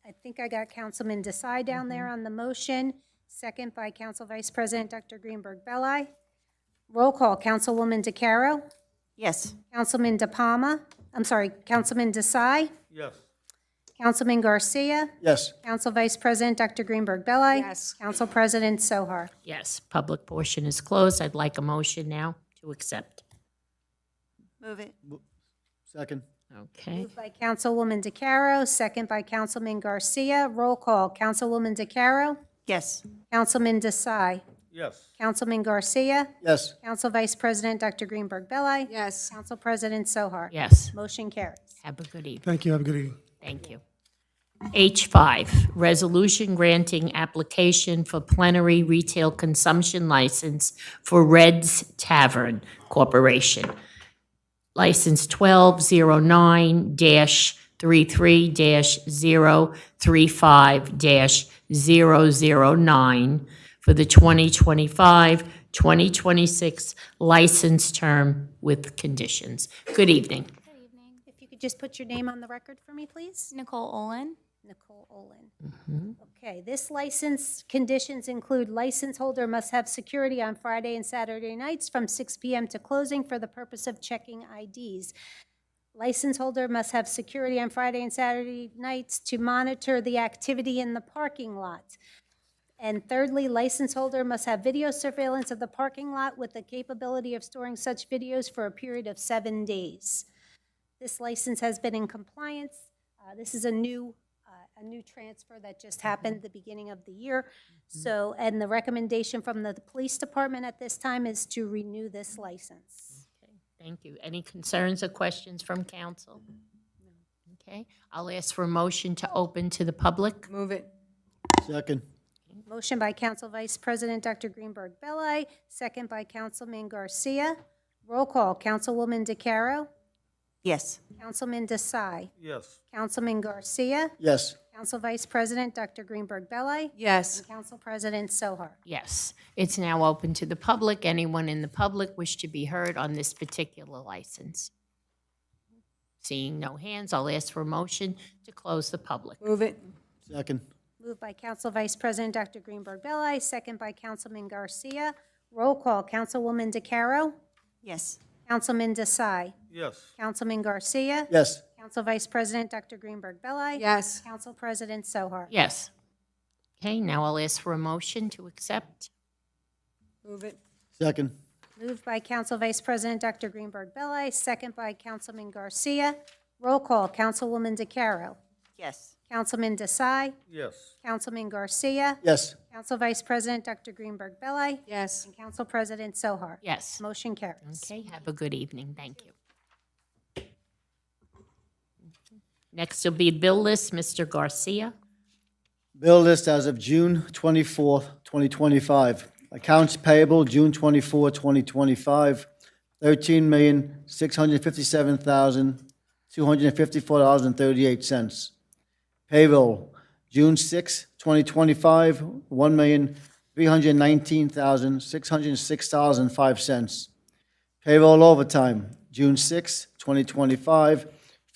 I think I got Councilman Desai down there on the motion, second by Council Vice President Dr. Greenberg Belli. Roll call, Councilwoman DeCaro, Yes. Councilman DePalma, I'm sorry, Councilman Desai, Yes. Councilman Garcia, Yes. Council Vice President Dr. Greenberg Belli. Yes. Council President Sohar. Yes, public portion is closed. I'd like a motion now to accept. Move it. Second. Okay. Moved by Councilwoman DeCaro, second by Councilman Garcia. Roll call, Councilwoman DeCaro, Yes. Councilman Desai, Yes. Councilman Garcia, Yes. Council Vice President Dr. Greenberg Belli. Yes. Council President Sohar. Yes. Motion carries. Have a good evening. Thank you, have a good evening. Thank you. H5, resolution granting application for plenary retail consumption license for Red's Tavern Corporation. License 1209-33-035-009 for the 2025-2026 license term with conditions. Good evening. If you could just put your name on the record for me, please. Nicole Olin. Nicole Olin. Okay, this license conditions include license holder must have security on Friday and Saturday nights from 6 p.m. to closing for the purpose of checking IDs. License holder must have security on Friday and Saturday nights to monitor the activity in the parking lot. And thirdly, license holder must have video surveillance of the parking lot with the capability of storing such videos for a period of 7 days. This license has been in compliance. This is a new transfer that just happened at the beginning of the year. So, and the recommendation from the police department at this time is to renew this license. Thank you. Any concerns or questions from council? Okay, I'll ask for a motion to open to the public. Move it. Second. Motion by Council Vice President Dr. Greenberg Belli, second by Councilman Garcia. Roll call, Councilwoman DeCaro, Yes. Councilman Desai, Yes. Councilman Garcia, Yes. Council Vice President Dr. Greenberg Belli, Yes. and Council President Sohar. Yes, it's now open to the public. Anyone in the public wish to be heard on this particular license? Seeing no hands, I'll ask for a motion to close the public. Move it. Second. Moved by Council Vice President Dr. Greenberg Belli, second by Councilman Garcia. Roll call, Councilwoman DeCaro, Yes. Councilman Desai, Yes. Councilman Garcia, Yes. Council Vice President Dr. Greenberg Belli. Yes. Council President Sohar. Yes. Okay, now I'll ask for a motion to accept. Move it. Second. Moved by Council Vice President Dr. Greenberg Belli, second by Councilman Garcia. Roll call, Councilwoman DeCaro, Yes. Councilman Desai, Yes. Councilman Garcia, Yes. Council Vice President Dr. Greenberg Belli, Yes. and Council President Sohar. Yes. Motion carries. Okay, have a good evening. Thank you. Next will be bill list, Mr. Garcia. Bill list as of June 24, 2025. Accounts payable, June 24, 2025, $13,657,254.38. Payroll, June 6, 2025, $1,319,606.05. Payroll overtime, June 6, 2025,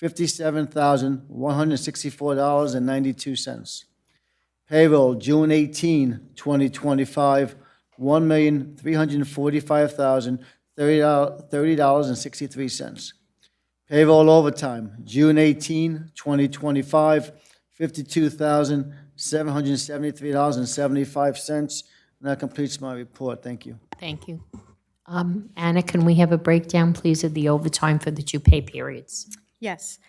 $57,164.92. Payroll, June 18, 2025, $1,345,030.63. Payroll overtime, June 18, 2025, $52,773.75. And that completes my report. Thank you. Thank you. Anna, can we have a breakdown, please, of the overtime for the 2 pay periods? Yes.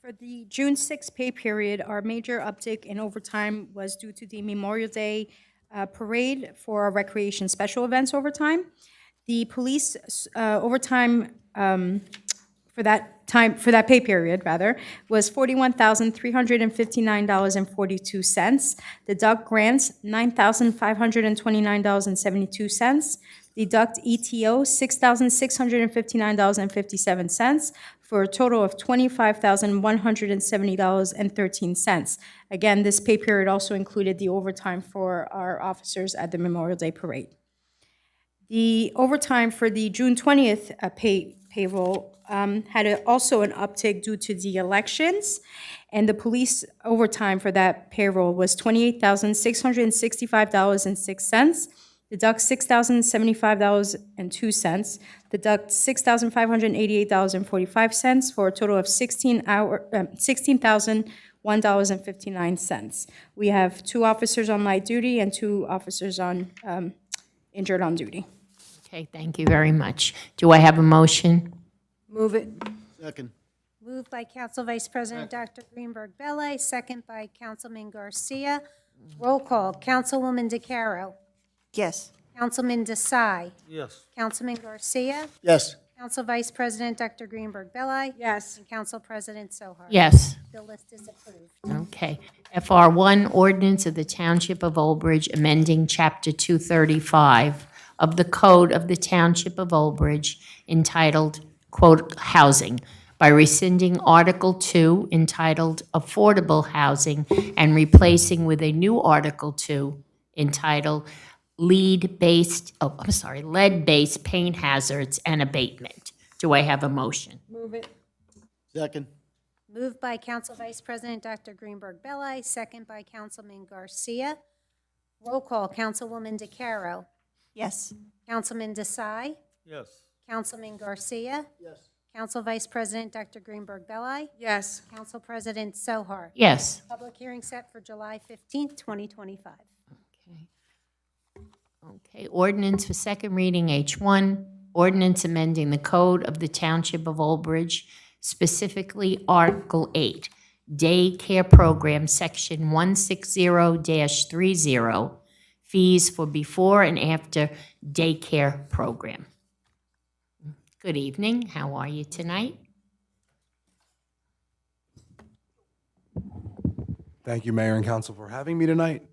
For the June 6th pay period, our major uptick in overtime was due to the Memorial Day parade for our recreation special events overtime. The police overtime for that pay period, rather, was $41,359.42. Deduct grants, $9,529.72. Deduct ETO, $6,659.57, for a total of $25,170.13. Again, this pay period also included the overtime for our officers at the Memorial Day Parade. The overtime for the June 20th payroll had also an uptick due to the elections, and the police overtime for that payroll was $28,665.06. Deduct $6,075.02. Deduct $6,588.45 for a total of $16,001.59. We have 2 officers on light duty and 2 officers on injured on duty. Okay, thank you very much. Do I have a motion? Move it. Second. Moved by Council Vice President Dr. Greenberg Belli, second by Councilman Garcia. Roll call, Councilwoman DeCaro. Yes. Councilman Desai. Yes. Councilman Garcia. Yes. Council Vice President Dr. Greenberg Belli. Yes. And Council President Sohar. Yes. Bill list is approved. Okay. FR1, ordinance of the Township of Old Bridge amending Chapter 235 of the Code of the Township of Old Bridge entitled, quote, Housing, by rescinding Article 2 entitled Affordable Housing and replacing with a new Article 2 entitled lead-based paint hazards and abatement. Do I have a motion? Move it. Second. Moved by Council Vice President Dr. Greenberg Belli, second by Councilman Garcia. Roll call, Councilwoman DeCaro. Yes. Councilman Desai. Yes. Councilman Garcia. Yes. Council Vice President Dr. Greenberg Belli. Yes. Council President Sohar. Yes. Public hearing set for July 15th, 2025. Okay, ordinance for second reading, H1, ordinance amending the code of the Township of Old Bridge, specifically Article 8, Daycare Program, Section 160-30, fees for before and after daycare program. Good evening, how are you tonight? Thank you, Mayor and Council, for having me tonight.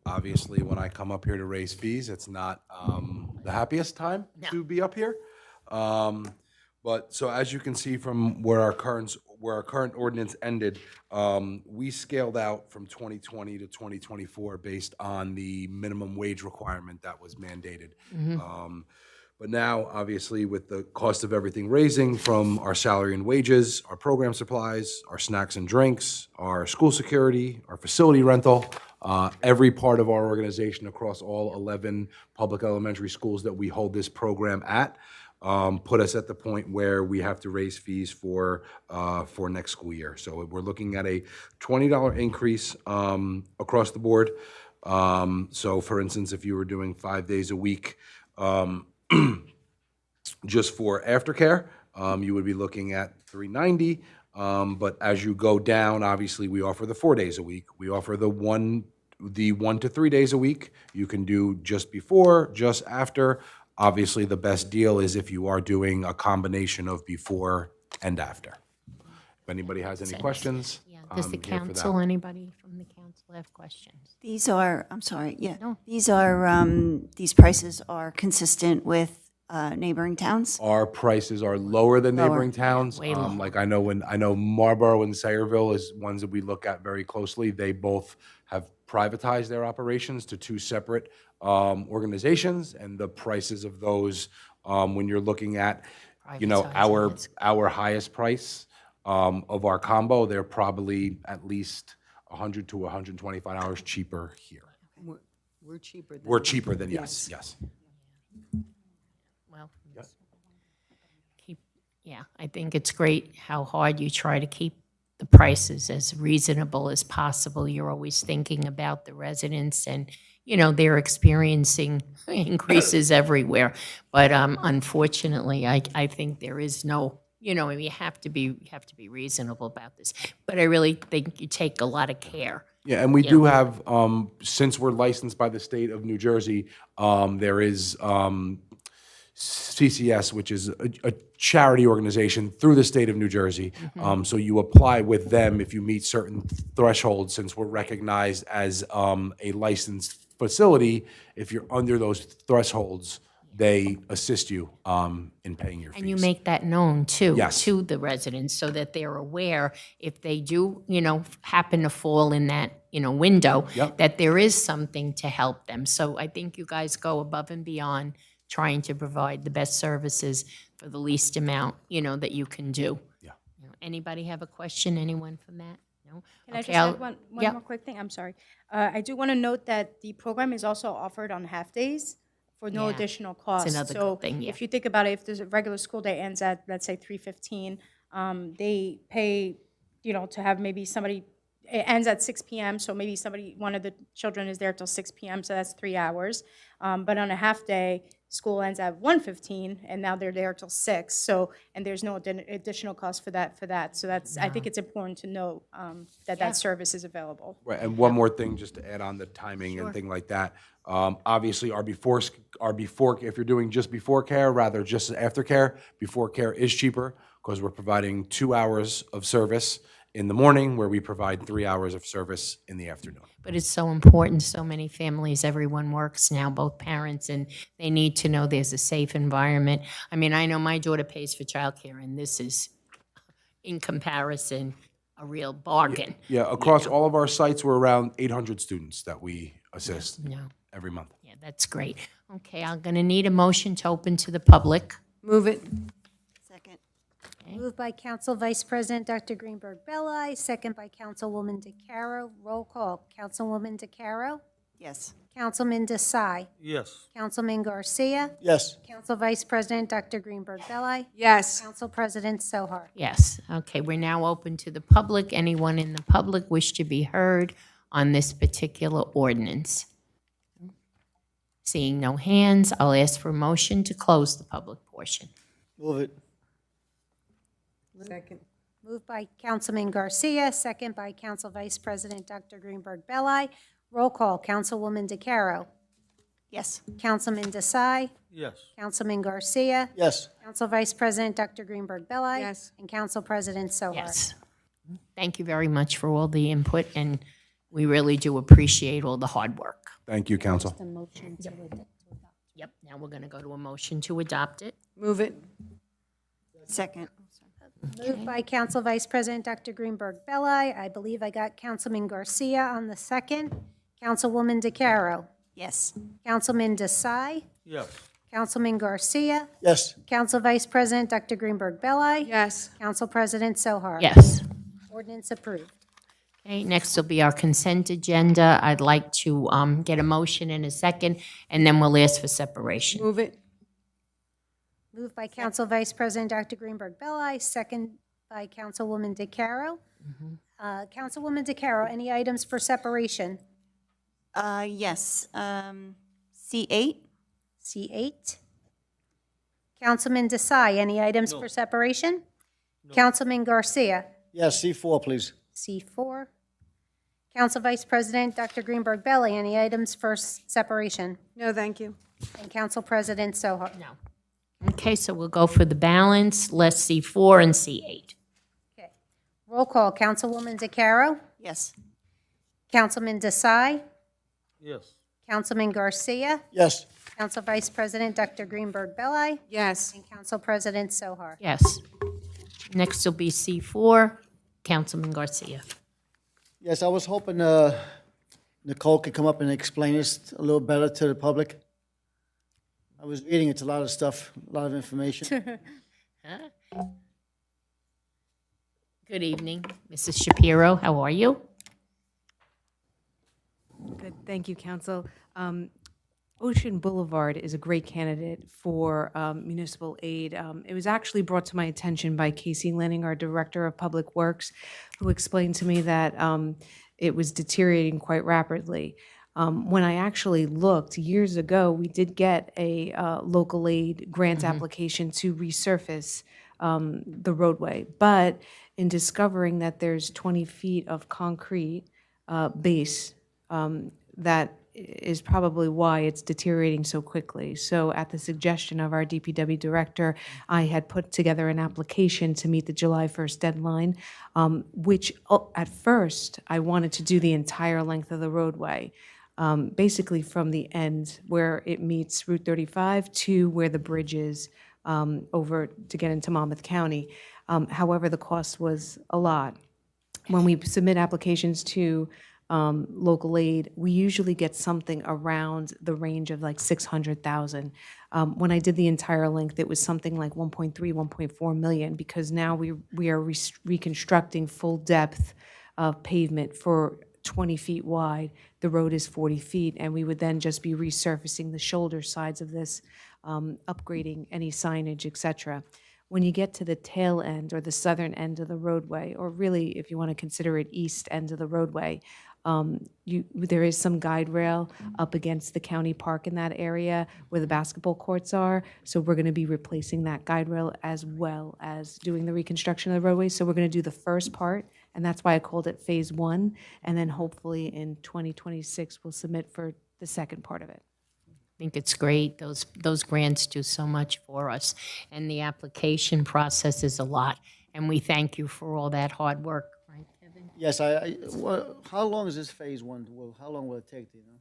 Obviously, when I come up here to raise fees, it's not the happiest time to be up here. But so as you can see from where our current ordinance ended, we scaled out from 2020 to 2024 based on the minimum wage requirement that was mandated. But now, obviously, with the cost of everything raising from our salary and wages, our program supplies, our snacks and drinks, our school security, our facility rental, every part of our organization across all 11 public elementary schools that we hold this program at, put us at the point where we have to raise fees for next school year. So we're looking at a $20 increase across the board. So for instance, if you were doing 5 days a week, just for aftercare, you would be looking at $390. But as you go down, obviously, we offer the 4 days a week. We offer the 1 to 3 days a week. You can do just before, just after. Obviously, the best deal is if you are doing a combination of before and after. If anybody has any questions, Does the I'm here for that. council, anybody from the council have questions? These are, I'm sorry, No. these are, these prices are consistent with neighboring towns? Our prices are lower than Lower. neighboring towns. Way lower. Like I know Marlborough and Sayreville is ones that we look at very closely. They both have privatized their operations to 2 separate organizations, and the prices of those, when you're looking at, Privatizing, our highest price of our combo, they're probably at least $100 to $125 cheaper here. We're cheaper than. We're cheaper than, yes. Well, I think it's great how hard you try to keep the prices as reasonable as possible. You're always thinking about the residents and, they're experiencing increases everywhere. But unfortunately, I think there is no, you have to be reasonable about this. But I really think you take a lot of care. Yeah, and we do have, since we're licensed by the state of New Jersey, there is CCS, which is a charity organization through the state of New Jersey. So you apply with them if you meet certain thresholds, since we're recognized as a licensed facility. If you're under those thresholds, they assist you in paying your fees. And you make that known too, Yes. to the residents, so that they're aware if they do, happen to fall in that, window, Yep. that there is something to help them. So I think you guys go above and beyond trying to provide the best services for the least amount, that you can do. Yeah. Anybody have a question? Anyone from that? No? Can I Okay, just I'll- add one yeah. more quick thing? I'm sorry. I do want to note that the program is also offered on half-days for no Yeah, additional cost. another good thing, yeah. If you think about it, if there's a regular school day ends at, let's say, 3:15, they pay, to have maybe somebody, it ends at 6 p.m., so maybe one of the children is there till 6 p.m., so that's 3 hours. But on a half-day, school ends at 1:15, and now they're there till 6, so, and there's no additional cost for that. So that's, I think it's important to note that service is available. Right, and one more thing, just to add on the timing and thing like that. Obviously, our before, if you're doing just before care, rather just after care, before care is cheaper, because we're providing 2 hours of service in the morning, where we provide 3 hours of service in the afternoon. But it's so important, so many families, everyone works now, both parents, and they need to know there's a safe environment. I mean, I know my daughter pays for childcare, and this is, in comparison, a real bargain. Yeah, across all of our sites, we're around 800 students that we assist No, every month. yeah, that's great. Okay, I'm going to need a motion to open to the public. Move it. Second. Moved by Council Vice President Dr. Greenberg Belli, second by Councilwoman DeCaro. Roll call. Councilwoman DeCaro? Yes. Councilman Desai? Yes. Councilman Garcia? Yes. Council Vice President Dr. Greenberg Belli? Yes. Council President Sohar? Yes, okay, we're now open to the public. Anyone in the public wish to be heard on this particular ordinance? Seeing no hands, I'll ask for a motion to close the public portion. Move it. Second. Moved by Councilman Garcia, second by Council Vice President Dr. Greenberg Belli. Roll call. Councilwoman DeCaro? Yes. Councilman Desai? Yes. Councilman Garcia? Yes. Council Vice President Dr. Greenberg Belli? Yes. And Council President Sohar? Yes. Thank you very much for all the input, and we really do appreciate all the hard work. Thank you, council. Yep, now we're going to go to a motion to adopt it. Move it. Second. Moved by Council Vice President Dr. Greenberg Belli. I believe I got Councilman Garcia on the second. Councilwoman DeCaro? Yes. Councilman Desai? Yes. Councilman Garcia? Yes. Council Vice President Dr. Greenberg Belli? Yes. Council President Sohar? Yes. Ordinance approved. Okay, next will be our consent agenda. I'd like to get a motion in a second, and then we'll ask for separation. Move it. Moved by Council Vice President Dr. Greenberg Belli, second by Councilwoman DeCaro. Councilwoman DeCaro, any items for separation? Yes. C8? C8. Councilman Desai, any items for separation? Councilman Garcia? Yes, C4, please. C4. Council Vice President Dr. Greenberg Belli, any items for separation? No, thank you. And Council President Sohar? No. Okay, so we'll go for the balance, less C4 and C8. Okay. Roll call. Councilwoman DeCaro? Yes. Councilman Desai? Yes. Councilman Garcia? Yes. Council Vice President Dr. Greenberg Belli? Yes. And Council President Sohar? Yes. Next will be C4, Councilman Garcia. Yes, I was hoping Nicole could come up and explain this a little better to the public. I was reading, it's a lot of stuff, a lot of information. Good evening, Mrs. Shapiro, how are you? Good, thank you, Council. Ocean Boulevard is a great candidate for municipal aid. It was actually brought to my attention by Casey Lanning, our Director of Public Works, who explained to me that it was deteriorating quite rapidly. When I actually looked years ago, we did get a local aid grant application to resurface the roadway. But in discovering that there's 20 feet of concrete base, that is probably why it's deteriorating so quickly. So at the suggestion of our DPW director, I had put together an application to meet the July 1st deadline, which at first I wanted to do the entire length of the roadway, basically from the end where it meets Route 35 to where the bridge is over to get into Monmouth County. However, the cost was a lot. When we submit applications to local aid, we usually get something around the range of like 600,000. When I did the entire length, it was something like 1.3, 1.4 million, because now we are reconstructing full depth of pavement for 20 feet wide. The road is 40 feet, and we would then just be resurfacing the shoulder sides of this, upgrading any signage, et cetera. When you get to the tail end or the southern end of the roadway, or really, if you want to consider it east end of the roadway, there is some guide rail up against the county park in that area where the basketball courts are. So we're going to be replacing that guide rail as well as doing the reconstruction of the roadway. So we're going to do the first part, and that's why I called it Phase 1. And then hopefully in 2026, we'll submit for the second part of it. I think it's great. Those grants do so much for us, and the application process is a lot, and we thank you for all that hard work, right, Kevin? Yes, how long is this phase one? How long will it take, do you know?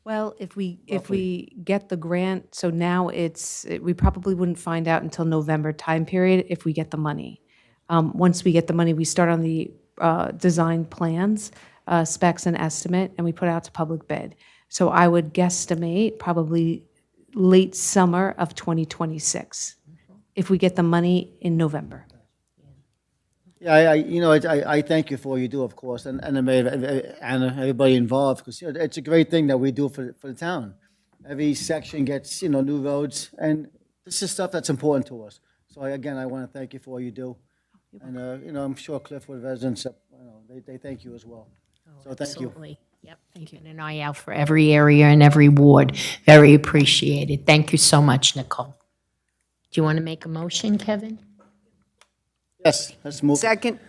Well, if we get the grant, so now we probably wouldn't find out until November time period if we get the money. Once we get the money, we start on the design plans, specs and estimate, and we put it out to public bid. So I would guesstimate probably late summer of 2026, if we get the money in November. Yeah, I thank you for what you do, of course, and everybody involved, because it's a great thing that we do for the town. Every section gets new roads, and this is stuff that's important to us. So again, I want to thank you for what you do, and I'm sure Cliffwood residents, they thank you as well. So thank you. Absolutely. Yep, keeping an eye out for every area and every ward. Very appreciated. Thank you so much, Nicole. Do you want to make a motion, Kevin? Yes, let's move. Second.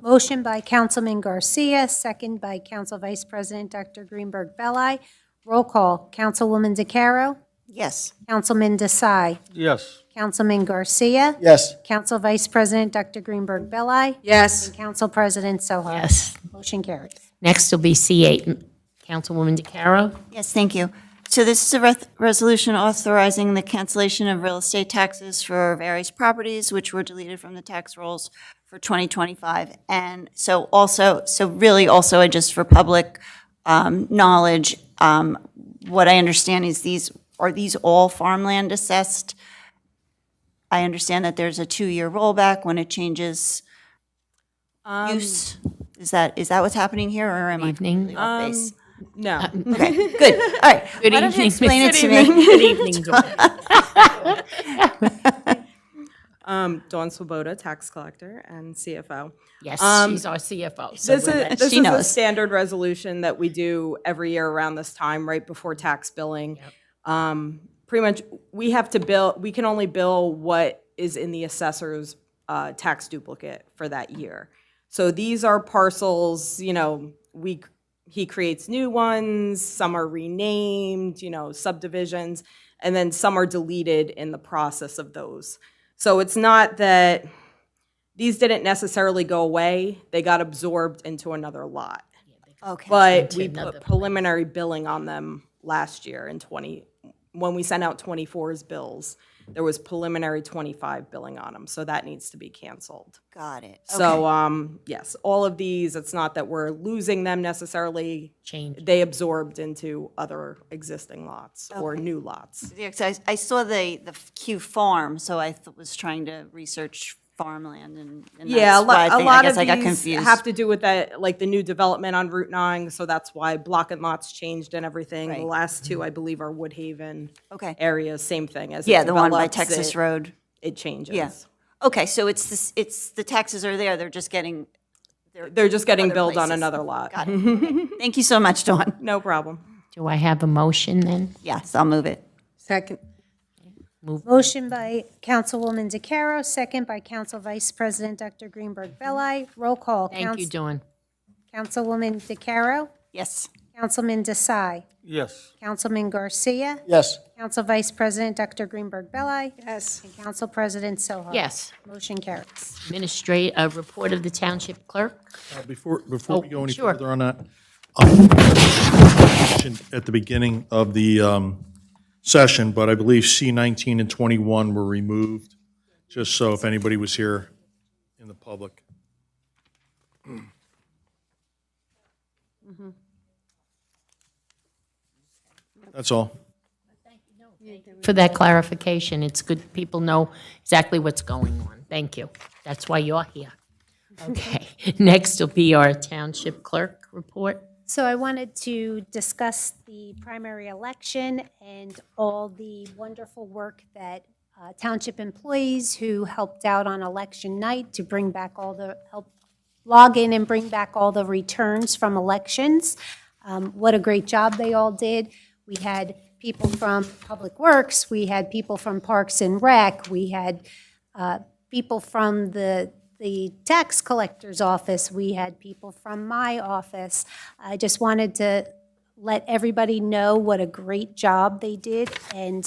Motion by Councilman Garcia, second by Council Vice President Dr. Greenberg Belli. Roll call. Councilwoman DeCaro? Yes. Councilman Desai? Yes. Councilman Garcia? Yes. Council Vice President Dr. Greenberg Belli? Yes. And Council President Sohar? Yes. Motion carries. Next will be C8. Councilwoman DeCaro? Yes, thank you. So this is a resolution authorizing the cancellation of real estate taxes for various properties which were deleted from the tax rolls for 2025. And so really also just for public knowledge, what I understand is these all farmland assessed? I understand that there's a 2-year rollback when it changes use. Is that what's happening here, or am I completely off base? No. Okay, good. All right. Good Why don't you evening, explain it Miss- to me? Good evening, Dawn. Dawn Swoboda, tax collector and CFO. Yes, she's our CFO. So This we're- is She a knows. standard resolution that we do every year around this time, right before tax billing. Pretty much, we have to bill, we can only bill what is in the assessor's tax duplicate for that year. So these are parcels, he creates new ones, some are renamed, subdivisions, and then some are deleted in the process of those. So it's not that these didn't necessarily go away, they got absorbed into another lot. Okay. But we another put preliminary billing on them last year when we sent out 24's bills, there was preliminary 25 billing on them, so that needs to be canceled. Got it. So, yes, all of these, it's not that we're losing them necessarily. Change. They absorbed into other existing lots or new lots. Yeah, 'cause I saw the Q farm, so I was trying to research farmland and Yeah, that's why a I lot guess of I got these confused. have to do with that, like the new development on Route 9, so that's why block and lots changed and everything. The Right. last two, I believe, are Woodhaven Okay. areas, same thing. As it Yeah, the one by develops, Texas Road. It changes. Yeah. Okay, so it's the taxes are there, they're just getting. They're just getting other billed on places. another lot. Got it. Okay. Thank you so much, Dawn. No problem. Do I have a motion then? Yes, I'll move it. Second. Motion by Councilwoman DeCaro, second by Council Vice President Dr. Greenberg Belli. Roll call. Thank you, Dawn. Councilwoman DeCaro, Yes. Councilman Desai, Yes. Councilman Garcia, Yes. Council Vice President Dr. Greenberg Belli, Yes. and Council President Sohar. Yes. Motion carries. Administrate a report of the township clerk. Before we go any sure. further on that, mentioned at the beginning of the session, but I believe C19 and 21 were removed, just so if anybody was here in the public. That's all. For that clarification, it's good people know exactly what's going on. Thank you. That's why you're here. Okay, next will be our township clerk report. So I wanted to discuss the primary election and all the wonderful work that township employees who helped out on election night to bring back help log in and bring back all the returns from elections. What a great job they all did. We had people from Public Works, we had people from Parks and Rec, we had people from the tax collector's office, we had people from my office. I just wanted to let everybody know what a great job they did and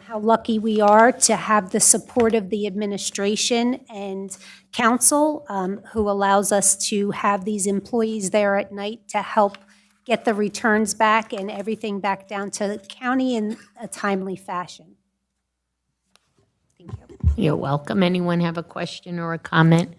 how lucky we are to have the support of the administration and council who allows us to have these employees there at night to help get the returns back and everything back down to the county in a timely fashion. Thank you. You're welcome. Anyone have a question or a comment?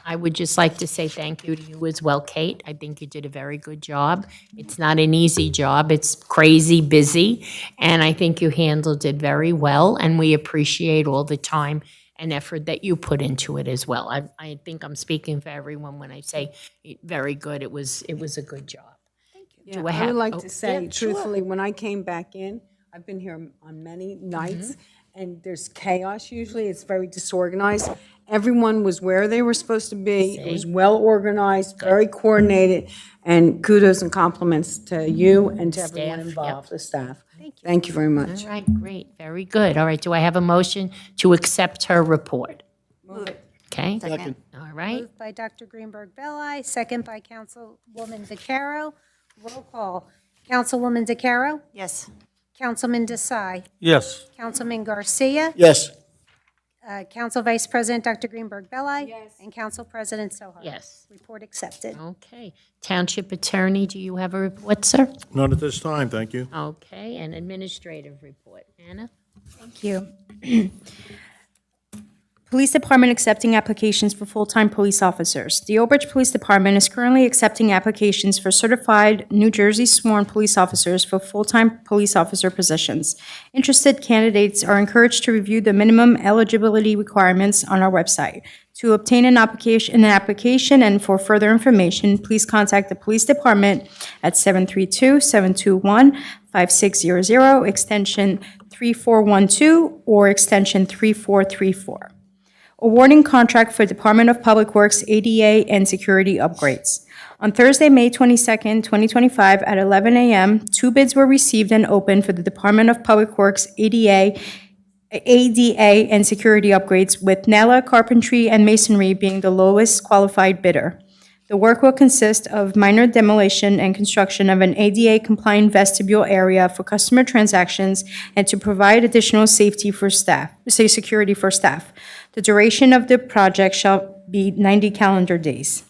I would just like to say thank you to you as well, Kate. I think you did a very good job. It's not an easy job. It's crazy busy, and I think you handled it very well, and we appreciate all the time and effort that you put into it as well. I think I'm speaking for everyone when I say very good. It was a good job. Yeah, Do I I have- would like oh, to say, yeah, sure. truthfully, when I came back in, I've been here on many nights, and there's chaos usually. It's very disorganized. Everyone was where they were supposed to be. It was well organized, very coordinated, and kudos and compliments to you and to everyone Staff, involved, the staff. Thank you very much. All right, great, very good. All right, do I have a motion to accept her report? Move it. Okay, Second. all right. Moved by Dr. Greenberg Belli, second by Councilwoman DeCaro. Roll call. Councilwoman DeCaro? Yes. Councilman Desai? Yes. Councilman Garcia? Yes. Council Vice President Dr. Greenberg Belli? Yes. And Council President Sohar? Yes. Report accepted. Okay. Township Attorney, do you have a report, sir? Not at this time, thank you. Okay, and administrative report. Anna? Thank you. Police Department accepting applications for full-time police officers. The Old Bridge Police Department is currently accepting applications for certified New Jersey sworn police officers for full-time police officer positions. Interested candidates are encouraged to review the minimum eligibility requirements on our website. To obtain an application and for further information, please contact the Police Department at 732-721-5600, extension 3412, or extension 3434. Awarding contract for Department of Public Works ADA and security upgrades. On Thursday, May 22nd, 2025, at 11 a.m., 2 bids were received and opened for the Department of Public Works ADA and security upgrades, with Nella Carpentry and Masonry being the lowest qualified bidder. The work will consist of minor demolition and construction of an ADA-compliant vestibule area for customer transactions and to provide additional security for staff. The duration of the project shall be 90 calendar days.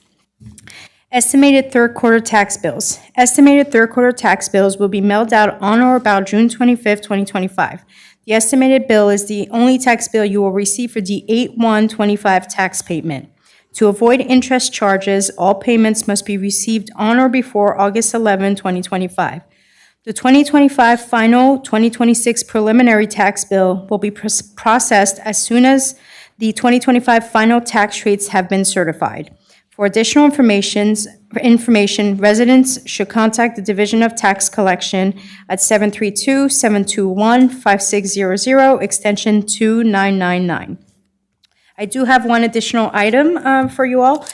Estimated third quarter tax bills. Estimated third quarter tax bills will be mailed out on or about June 25th, 2025. The estimated bill is the only tax bill you will receive for the 8/1/25 tax payment. To avoid interest charges, all payments must be received on or before August 11, 2025. The 2025 final 2026 preliminary tax bill will be processed as soon as The 2025 final tax rates have been certified. For additional information, residents should contact the Division of Tax Collection at 732-721-5600, extension 2999. I do have one additional item for you all.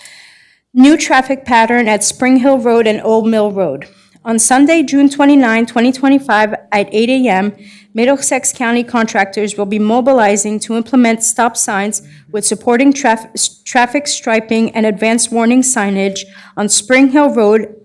New traffic pattern at Spring Hill Road and Old Mill Road. On Sunday, June 29, 2025, at 8 a.m., Middlesex County contractors will be mobilizing to implement stop signs with supporting traffic striping and advanced warning signage on Spring Hill Road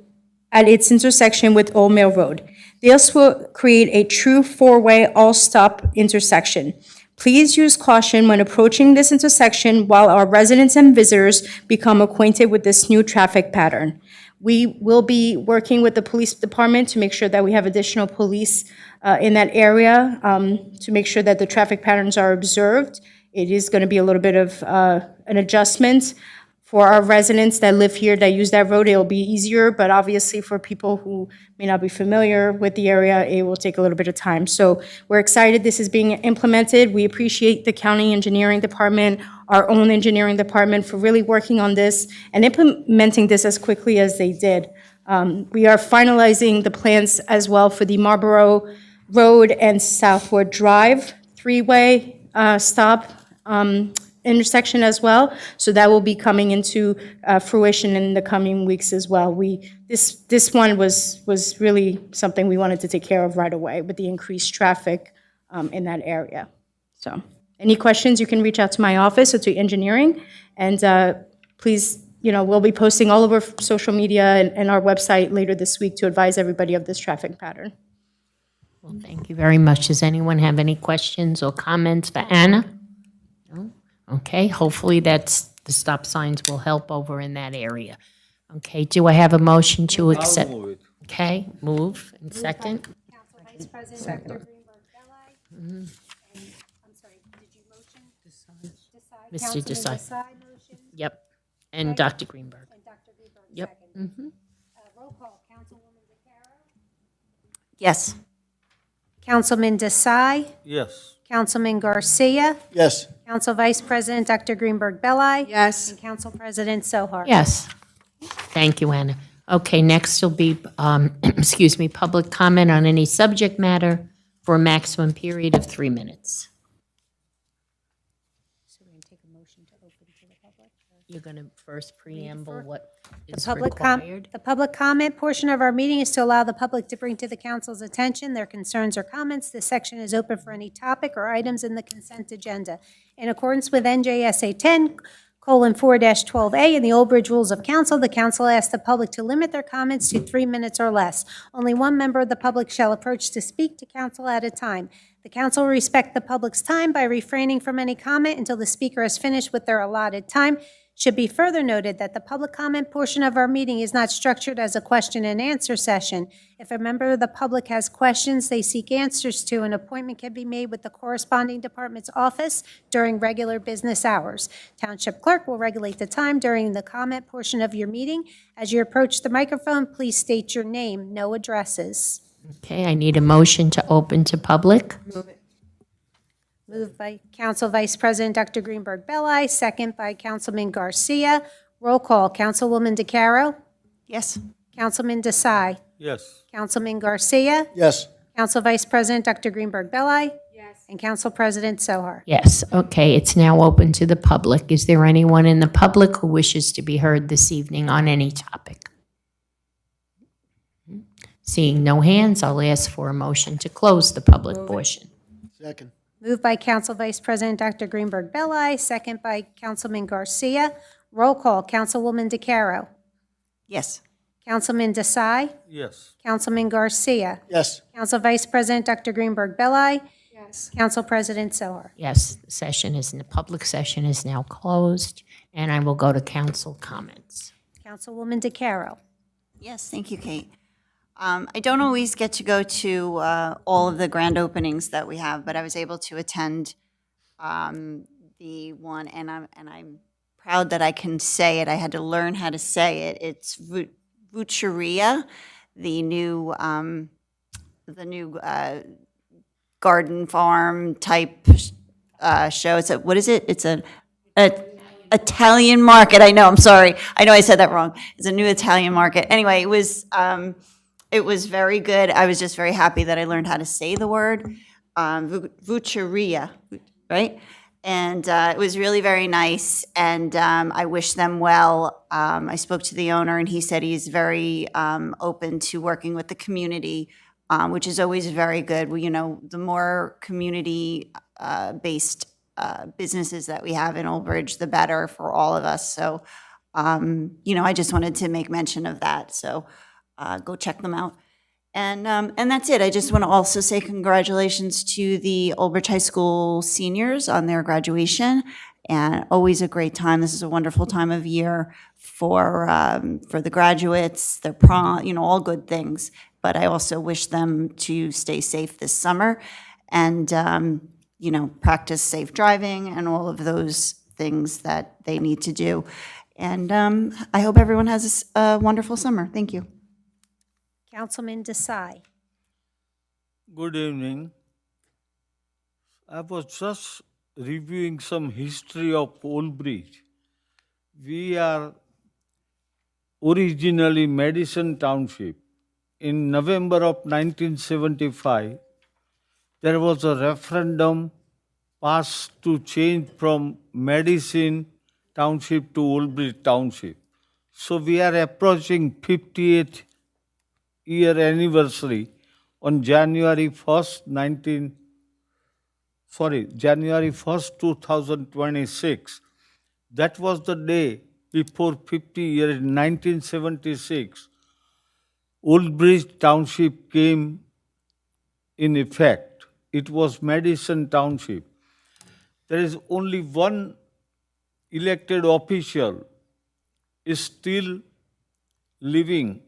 at its intersection with Old Mill Road. This will create a true four-way all-stop intersection. Please use caution when approaching this intersection while our residents and visitors become acquainted with this new traffic pattern. We will be working with the police department to make sure that we have additional police in that area to make sure that the traffic patterns are observed. It is going to be a little bit of an adjustment for our residents that live here, that use that road. It'll be easier, but obviously for people who may not be familiar with the area, it will take a little bit of time. So we're excited this is being implemented. We appreciate the county engineering department, our own engineering department, for really working on this and implementing this as quickly as they did. We are finalizing the plans as well for the Marlboro Road and Southwood Drive three-way stop intersection as well. So that will be coming into fruition in the coming weeks as well. This one was really something we wanted to take care of right away with the increased traffic in that area. So any questions, you can reach out to my office or to engineering. And please, we'll be posting all over social media and our website later this week to advise everybody of this traffic pattern. Well, thank you very much. Does anyone have any questions or comments for Anna? No? Okay, hopefully the stop signs will help over in that area. Okay, do I have a motion to accept? I'll move it. Okay, move and second. Council Vice President Dr. Greenberg-Belli. And, I'm sorry, did you motion? Decide. Mr. Councilman Desai. Desai motion, Yep, and Dr. Greenberg. and Dr. Greenberg Yep. second. Roll call, Councilwoman DeCaro. Yes. Councilman Desai. Yes. Councilman Garcia. Yes. Council Vice President Dr. Greenberg-Belli. Yes. And Council President Sohar. Yes. Thank you, Anna. Okay, next will be, public comment on any subject matter for a maximum period of 3 minutes. You're going to first preamble what is required. The public comment portion of our meeting is to allow the public to bring to the council's attention their concerns or comments. This section is open for any topic or items in the consent agenda. In accordance with NJSA 10:4-12A and the Old Bridge Rules of Council, the council asks the public to limit their comments to 3 minutes or less. Only one member of the public shall approach to speak to council at a time. The council will respect the public's time by refraining from any comment until the speaker has finished with their allotted time. Should be further noted that the public comment portion of our meeting is not structured as a question and answer session. If a member of the public has questions they seek answers to, an appointment can be made with the corresponding department's office during regular business hours. Township clerk will regulate the time during the comment portion of your meeting. As you approach the microphone, please state your name, no addresses. Okay, I need a motion to open to public. Moved by Council Vice President Dr. Greenberg-Belli, second by Councilman Garcia. Roll call, Councilwoman DeCaro. Yes. Councilman Desai. Yes. Councilman Garcia. Yes. Council Vice President Dr. Greenberg-Belli. Yes. And Council President Sohar. Yes, okay, it's now open to the public. Is there anyone in the public who wishes to be heard this evening on any topic? Seeing no hands, I'll ask for a motion to close the public portion. Second. Moved by Council Vice President Dr. Greenberg-Belli, second by Councilman Garcia. Roll call, Councilwoman DeCaro. Yes. Councilman Desai. Yes. Councilman Garcia. Yes. Council Vice President Dr. Greenberg-Belli. Yes. Council President Sohar. Yes, the public session is now closed, and I will go to council comments. Councilwoman DeCaro. Yes, thank you, Kate. I don't always get to go to all of the grand openings that we have, but I was able to attend the one, and I'm proud that I can say it. I had to learn how to say it. It's Vucheria, the new garden farm type show. What is it? It's a Italian market. I know, I'm sorry. I know I said that wrong. It's a new Italian market. Anyway, it was very good. I was just very happy that I learned how to say the word, vucceria, right? And it was really very nice, and I wish them well. I spoke to the owner, and he said he's very open to working with the community, which is always very good. You know, the more community-based businesses that we have in Old Bridge, the better for all of us. So, you know, I just wanted to make mention of that. So go check them out. And that's it. I just want to also say congratulations to the Old Bridge High School seniors on their graduation. And always a great time. This is a wonderful time of year for the graduates, their prom, you know, all good things. But I also wish them to stay safe this summer and, you know, practice safe driving and all of those things that they need to do. And I hope everyone has a wonderful summer. Thank you. Councilman Desai. Good evening. I was just reviewing some history of Old Bridge. We are originally Madison Township. In November of 1975, there was a referendum passed to change from Madison Township to Old Bridge Township. So we are approaching 58th year anniversary on January 1st, 2026. That was the day before 50 years, in 1976, Old Bridge Township came in effect. It was Madison Township. There is only one elected official is still living,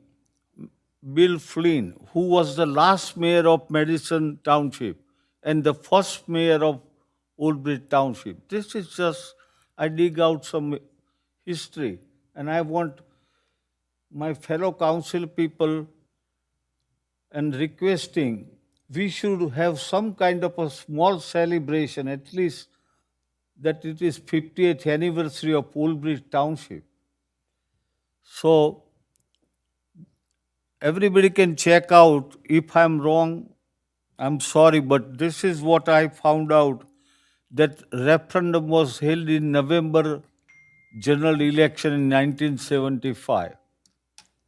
Bill Flynn, who was the last mayor of Madison Township and the first mayor of Old Bridge Township. This is just, I dig out some history, and I want my fellow council people and requesting we should have some kind of a small celebration, at least that it is 50th anniversary of Old Bridge Township. So everybody can check out. If I'm wrong, I'm sorry, but this is what I found out, that referendum was held in November general election in 1975.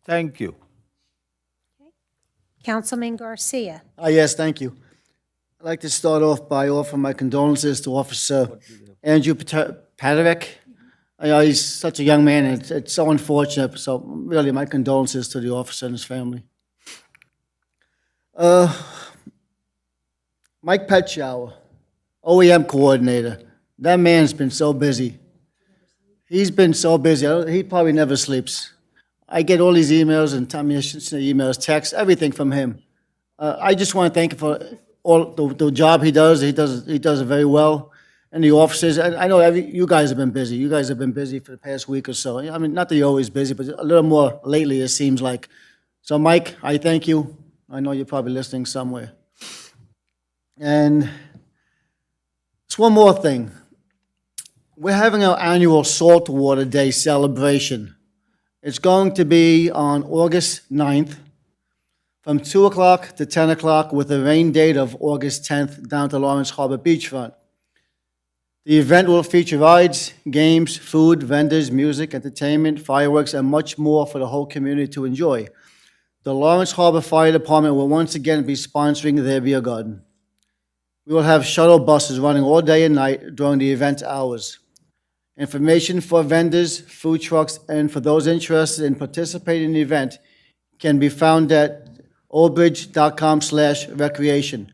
Thank you. Councilman Garcia. Yes, thank you. I'd like to start off by offering my condolences to Officer Andrew Paterick. I know he's such a young man, and it's so unfortunate. So really, my condolences to the officer and his family. Mike Petshower, OEM coordinator. That man's been so busy. He's been so busy. He probably never sleeps. I get all these emails and emails, texts, everything from him. I just want to thank him for all the job he does. He does it very well. And the officers, I know you guys have been busy. You guys have been busy for the past week or so. I mean, not that you're always busy, but a little more lately, it seems like. So, Mike, I thank you. I know you're probably listening somewhere. And just one more thing. We're having our annual Saltwater Day celebration. It's going to be on August 9th from 2 o'clock to 10 o'clock with a rain date of August 10th down to Lawrence Harbor Beachfront. The event will feature rides, games, food, vendors, music, entertainment, fireworks, and much more for the whole community to enjoy. The Lawrence Harbor Fire Department will once again be sponsoring their beer garden. We will have shuttle buses running all day and night during the event hours. Information for vendors, food trucks, and for those interested in participating in the event can be found at oldbridge.com/recreation.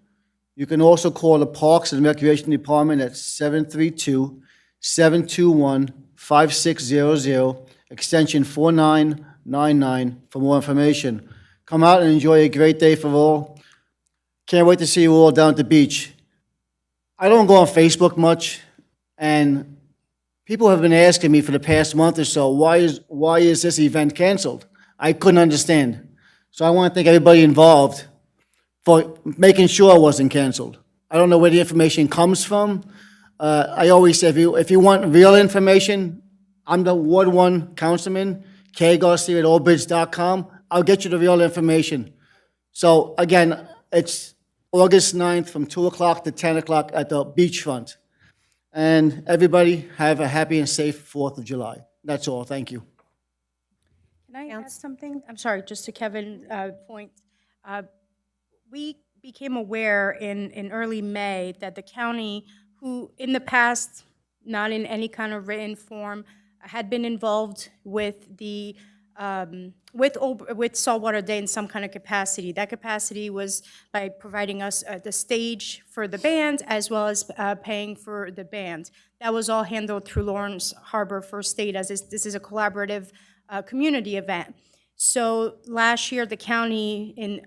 You can also call the Parks and Recreation Department at 732-721-5600, extension 4999 for more information. Come out and enjoy a great day for all. Can't wait to see you all down at the beach. I don't go on Facebook much, and people have been asking me for the past month or so, why is this event canceled? I couldn't understand. So I want to thank everybody involved for making sure it wasn't canceled. I don't know where the information comes from. I always say, if you want real information, I'm the Ward 1 Councilman, kgarcia@allbridge.com. I'll get you the real information. So again, it's August 9th from 2 o'clock to 10 o'clock at the beachfront. And everybody have a happy and safe 4th of July. That's all. Thank you. Can I add something? I'm sorry, just to Kevin's point. We became aware in early May that the county, who in the past, not in any kind of written form, had been involved with the with Saltwater Day in some kind of capacity. That capacity was by providing us the stage for the band as well as paying for the band. That was all handled through Lawrence Harbor First Aid, as this is a collaborative community event. So last year, the county, in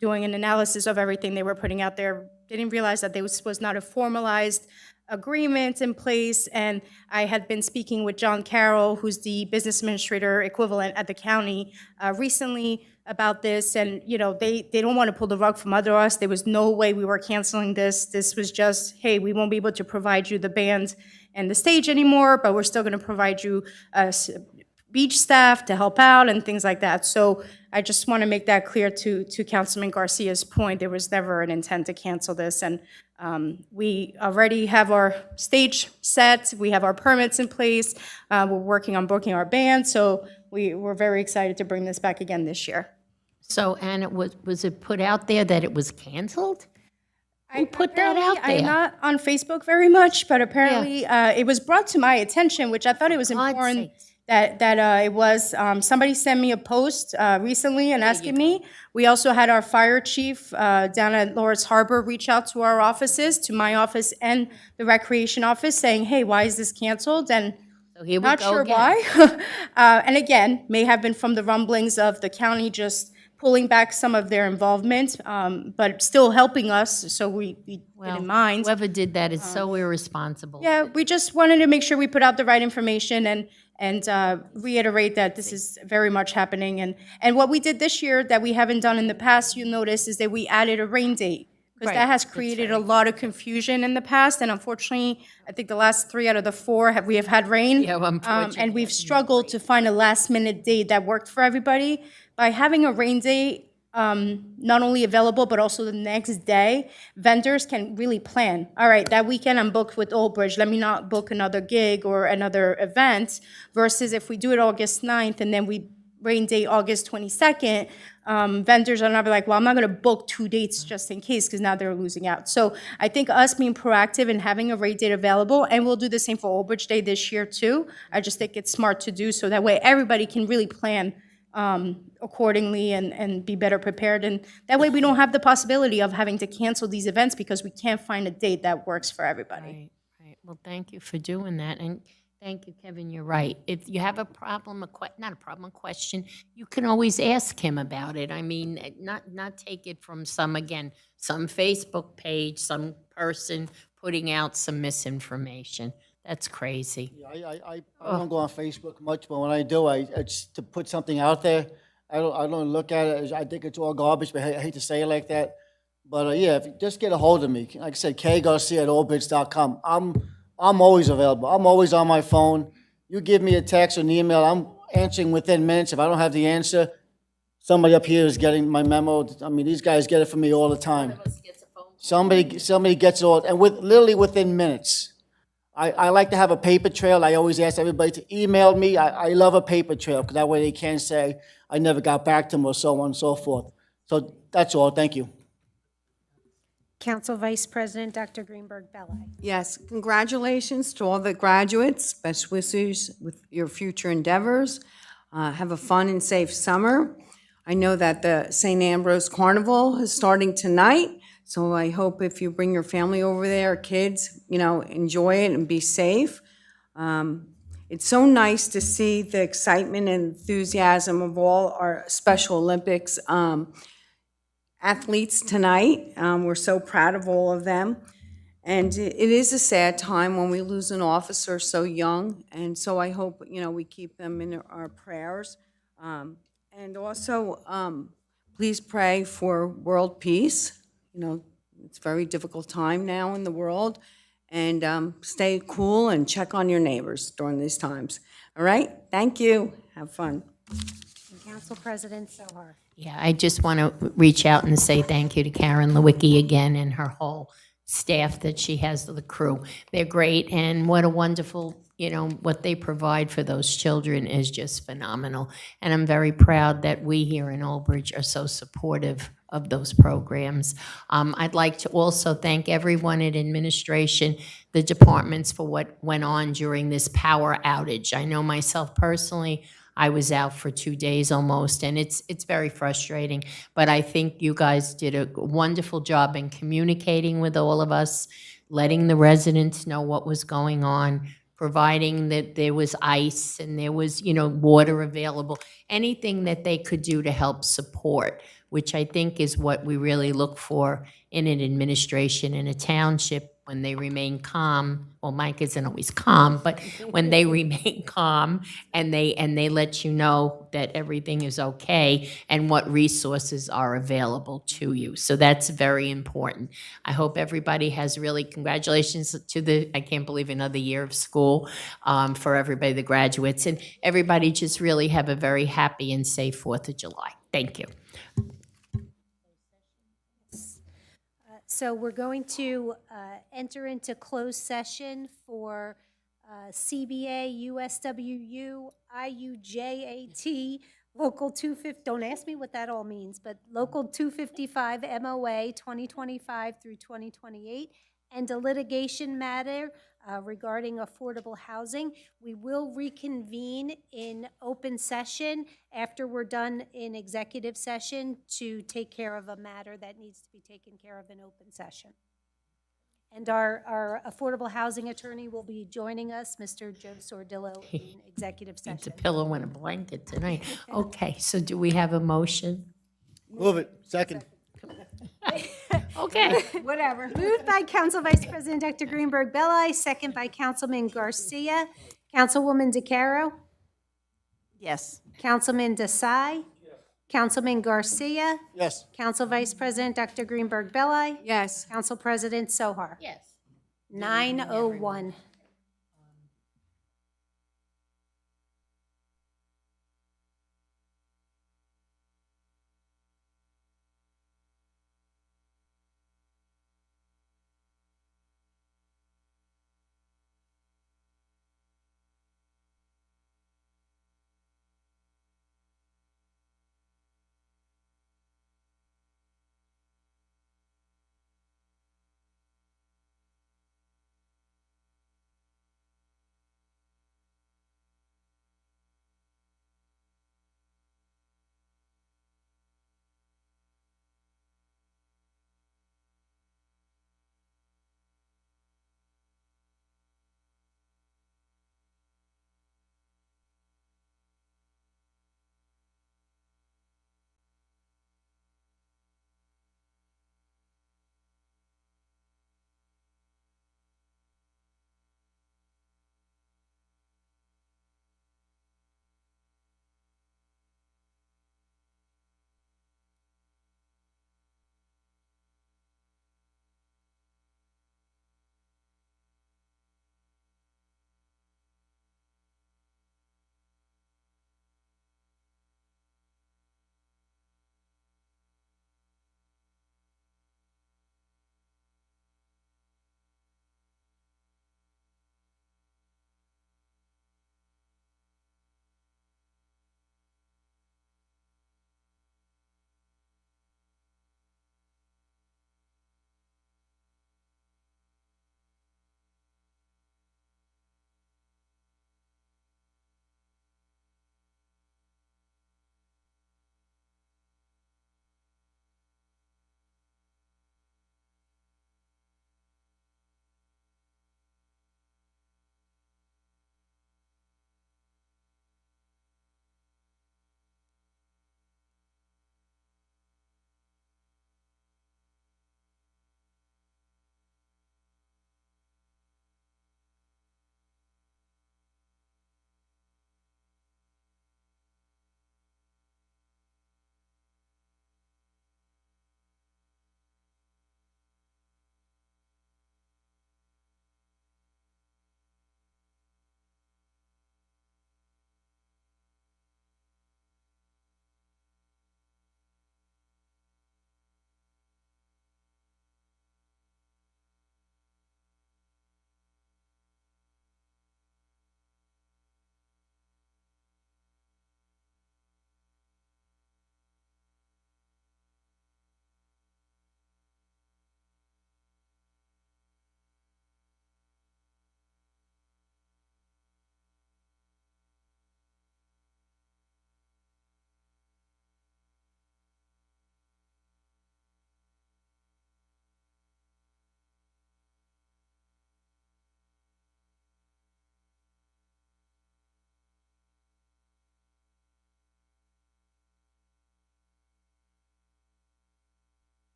doing an analysis of everything they were putting out there, didn't realize that there was not a formalized agreement in place, and I had been speaking with John Carroll, who's the business administrator equivalent at the county, recently about this, and they don't want to pull the rug from under us. There was no way we were canceling this. This was just, hey, we won't be able to provide you the band and the stage anymore, but we're still going to provide you beach staff to help out and things like that. So I just want to make that clear to Councilman Garcia's point. There was never an intent to cancel this, and we already have our stage set. We have our permits in place. We're working on booking our band, so we're very excited to bring this back again this year. So, and was it put out there that it was canceled? Who put that out there? I'm not on Facebook very much, but apparently it was brought to my attention, which I thought it was important that it was. Somebody sent me a post recently and asking me. We also had our fire chief down at Lawrence Harbor reach out to our offices, to my office and the recreation office, saying, hey, why is this canceled? And So here we not go sure again. why. And again, may have been from the rumblings of the county just pulling back some of their involvement, but still helping us, so we did in mind. Whoever did that is so irresponsible. Yeah, we just wanted to make sure we put out the right information and reiterate that this is very much happening. And what we did this year that we haven't done in the past, you'll notice, is that we added a rain date, because Right, that has that's created a lot of confusion in the past, and unfortunately, I think the last 3 out of the 4 we have had rain. Yeah, unfortunately. And we've struggled to find a last-minute date that worked for everybody. By having a rain date not only available, but also the next day, vendors can really plan. All right, that weekend I'm booked with Old Bridge. Let me not book another gig or another event, versus if we do it August 9th and then we rain date August 22nd, vendors are not like, well, I'm not going to book 2 dates just in case, because now they're losing out. So I think us being proactive and having a rain date available, and we'll do the same for Old Bridge Day this year too. I just think it's smart to do so. That way everybody can really plan accordingly and be better prepared. And that way we don't have the possibility of having to cancel these events because we can't find a date that works for everybody. Right. Well, thank you for doing that, and thank you, Kevin, you're right. If you have a problem, not a problem, a question, you can always ask him about it. I mean, not take it from some Facebook page, some person putting out some misinformation. That's crazy. I don't go on Facebook much, but when I do, it's to put something out there. I don't look at it. I think it's all garbage, but I hate to say it like that. But yeah, if you just get a hold of me, like I said, kgarcia@allbridge.com. I'm always available. I'm always on my phone. You give me a text or an email, I'm answering within minutes. If I don't have the answer, somebody up here is getting my memo. I mean, these guys get it from me all the time. Somebody gets it all, and literally within minutes. I like to have a paper trail. I always ask everybody to email me. I love a paper trail, because that way they can't say I never got back to them or so on and so forth. So that's all. Thank you. Council Vice President, Dr. Greenberg Belli. Yes, congratulations to all the graduates. Best wishes with your future endeavors. Have a fun and safe summer. I know that the St. Ambrose Carnival is starting tonight, so I hope if you bring your family over there, kids, enjoy it and be safe. It's so nice to see the excitement and enthusiasm of all our Special Olympics athletes tonight. We're so proud of all of them. And it is a sad time when we lose an officer so young, and so I hope, we keep them in our prayers. And also, please pray for world peace. It's a very difficult time now in the world, and stay cool and check on your neighbors during these times. All right? Thank you. Have fun. Council President Sohar. Yeah, I just want to reach out and say thank you to Karen Lewicki again and her whole staff that she has, the crew. They're great, and what a wonderful, what they provide for those children is just phenomenal. And I'm very proud that we here in Old Bridge are so supportive of those programs. I'd like to also thank everyone in administration, the departments, for what went on during this power outage. I know myself personally, I was out for 2 days almost, and it's very frustrating. But I think you guys did a wonderful job in communicating with all of us, letting the residents know what was going on, providing that there was ice and there was, water available, anything that they could do to help support, which I think is what we really look for in an administration in a township when they remain calm. Well, Mike isn't always calm, but when they remain calm and they let you know that everything is okay and what resources are available to you. So that's very important. I hope everybody has really, congratulations to I can't believe another year of school for everybody, the graduates, and everybody just really have a very happy and safe 4th of July. Thank you. So we're going to enter into closed session for CBA, USWU, IUJAT, Local 250, don't ask me what that all means, but Local 255 MOA 2025 through 2028, and a litigation matter regarding affordable housing. We will reconvene in open session after we're done in executive session to take care of a matter that needs to be taken care of in open session. And our affordable housing attorney will be joining us, Mr. Joe Sordillo, in executive It's a session. pillow and a blanket tonight. Okay, so do we have a motion? Move it. Second. Okay. Whatever. Moved by Council Vice President Dr. Greenberg Belli, second by Councilman Garcia. Councilwoman DeCaro? Yes. Councilman Desai? Councilman Garcia? Yes. Council Vice President Dr. Greenberg Belli? Yes. Council President Sohar? Yes. 9:01.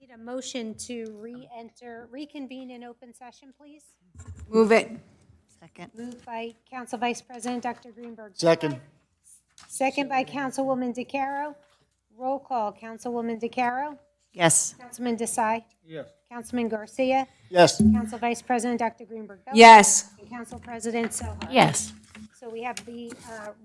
Need a motion to reconvene in open session, please? Move it. Second. Moved by Council Vice President Dr. Greenberg. Second. Second by Councilwoman DeCaro. Roll call, Councilwoman DeCaro. Yes. Councilman Desai. Yes. Councilman Garcia. Yes. Council Vice President Dr. Greenberg. Yes. And Council President Sohar. Yes. So we have the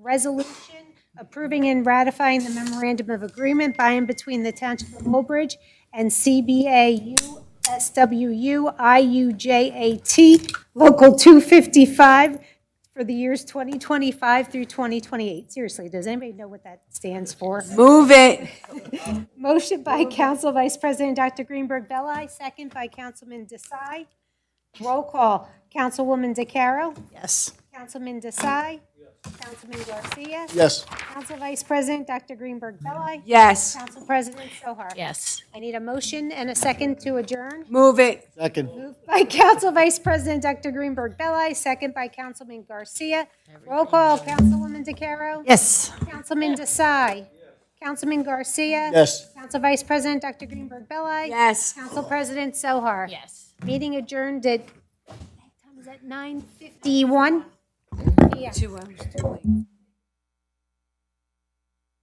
resolution approving and ratifying the memorandum of agreement by and between the Township of Woolbridge and CBA USWU IUJAT Local 255 for the years 2025 through 2028. Seriously, does anybody know what that stands for? Move it. Motion by Council Vice President Dr. Greenberg Belli, second by Councilman Desai. Roll call, Councilwoman DeCaro. Yes. Councilman Desai. Councilman Garcia. Yes. Council Vice President Dr. Greenberg Belli. Yes. Council President Sohar. Yes. I need a motion and a second to adjourn. Move it. Second. Moved by Council Vice President Dr. Greenberg Belli, second by Councilman Garcia. Roll call, Councilwoman DeCaro. Yes. Councilman Desai. Councilman Garcia. Yes. Council Vice President Dr. Greenberg Belli. Yes. Council President Sohar. Yes. Meeting adjourned at, what time is that, 9:51? Yeah. 2 hours too late.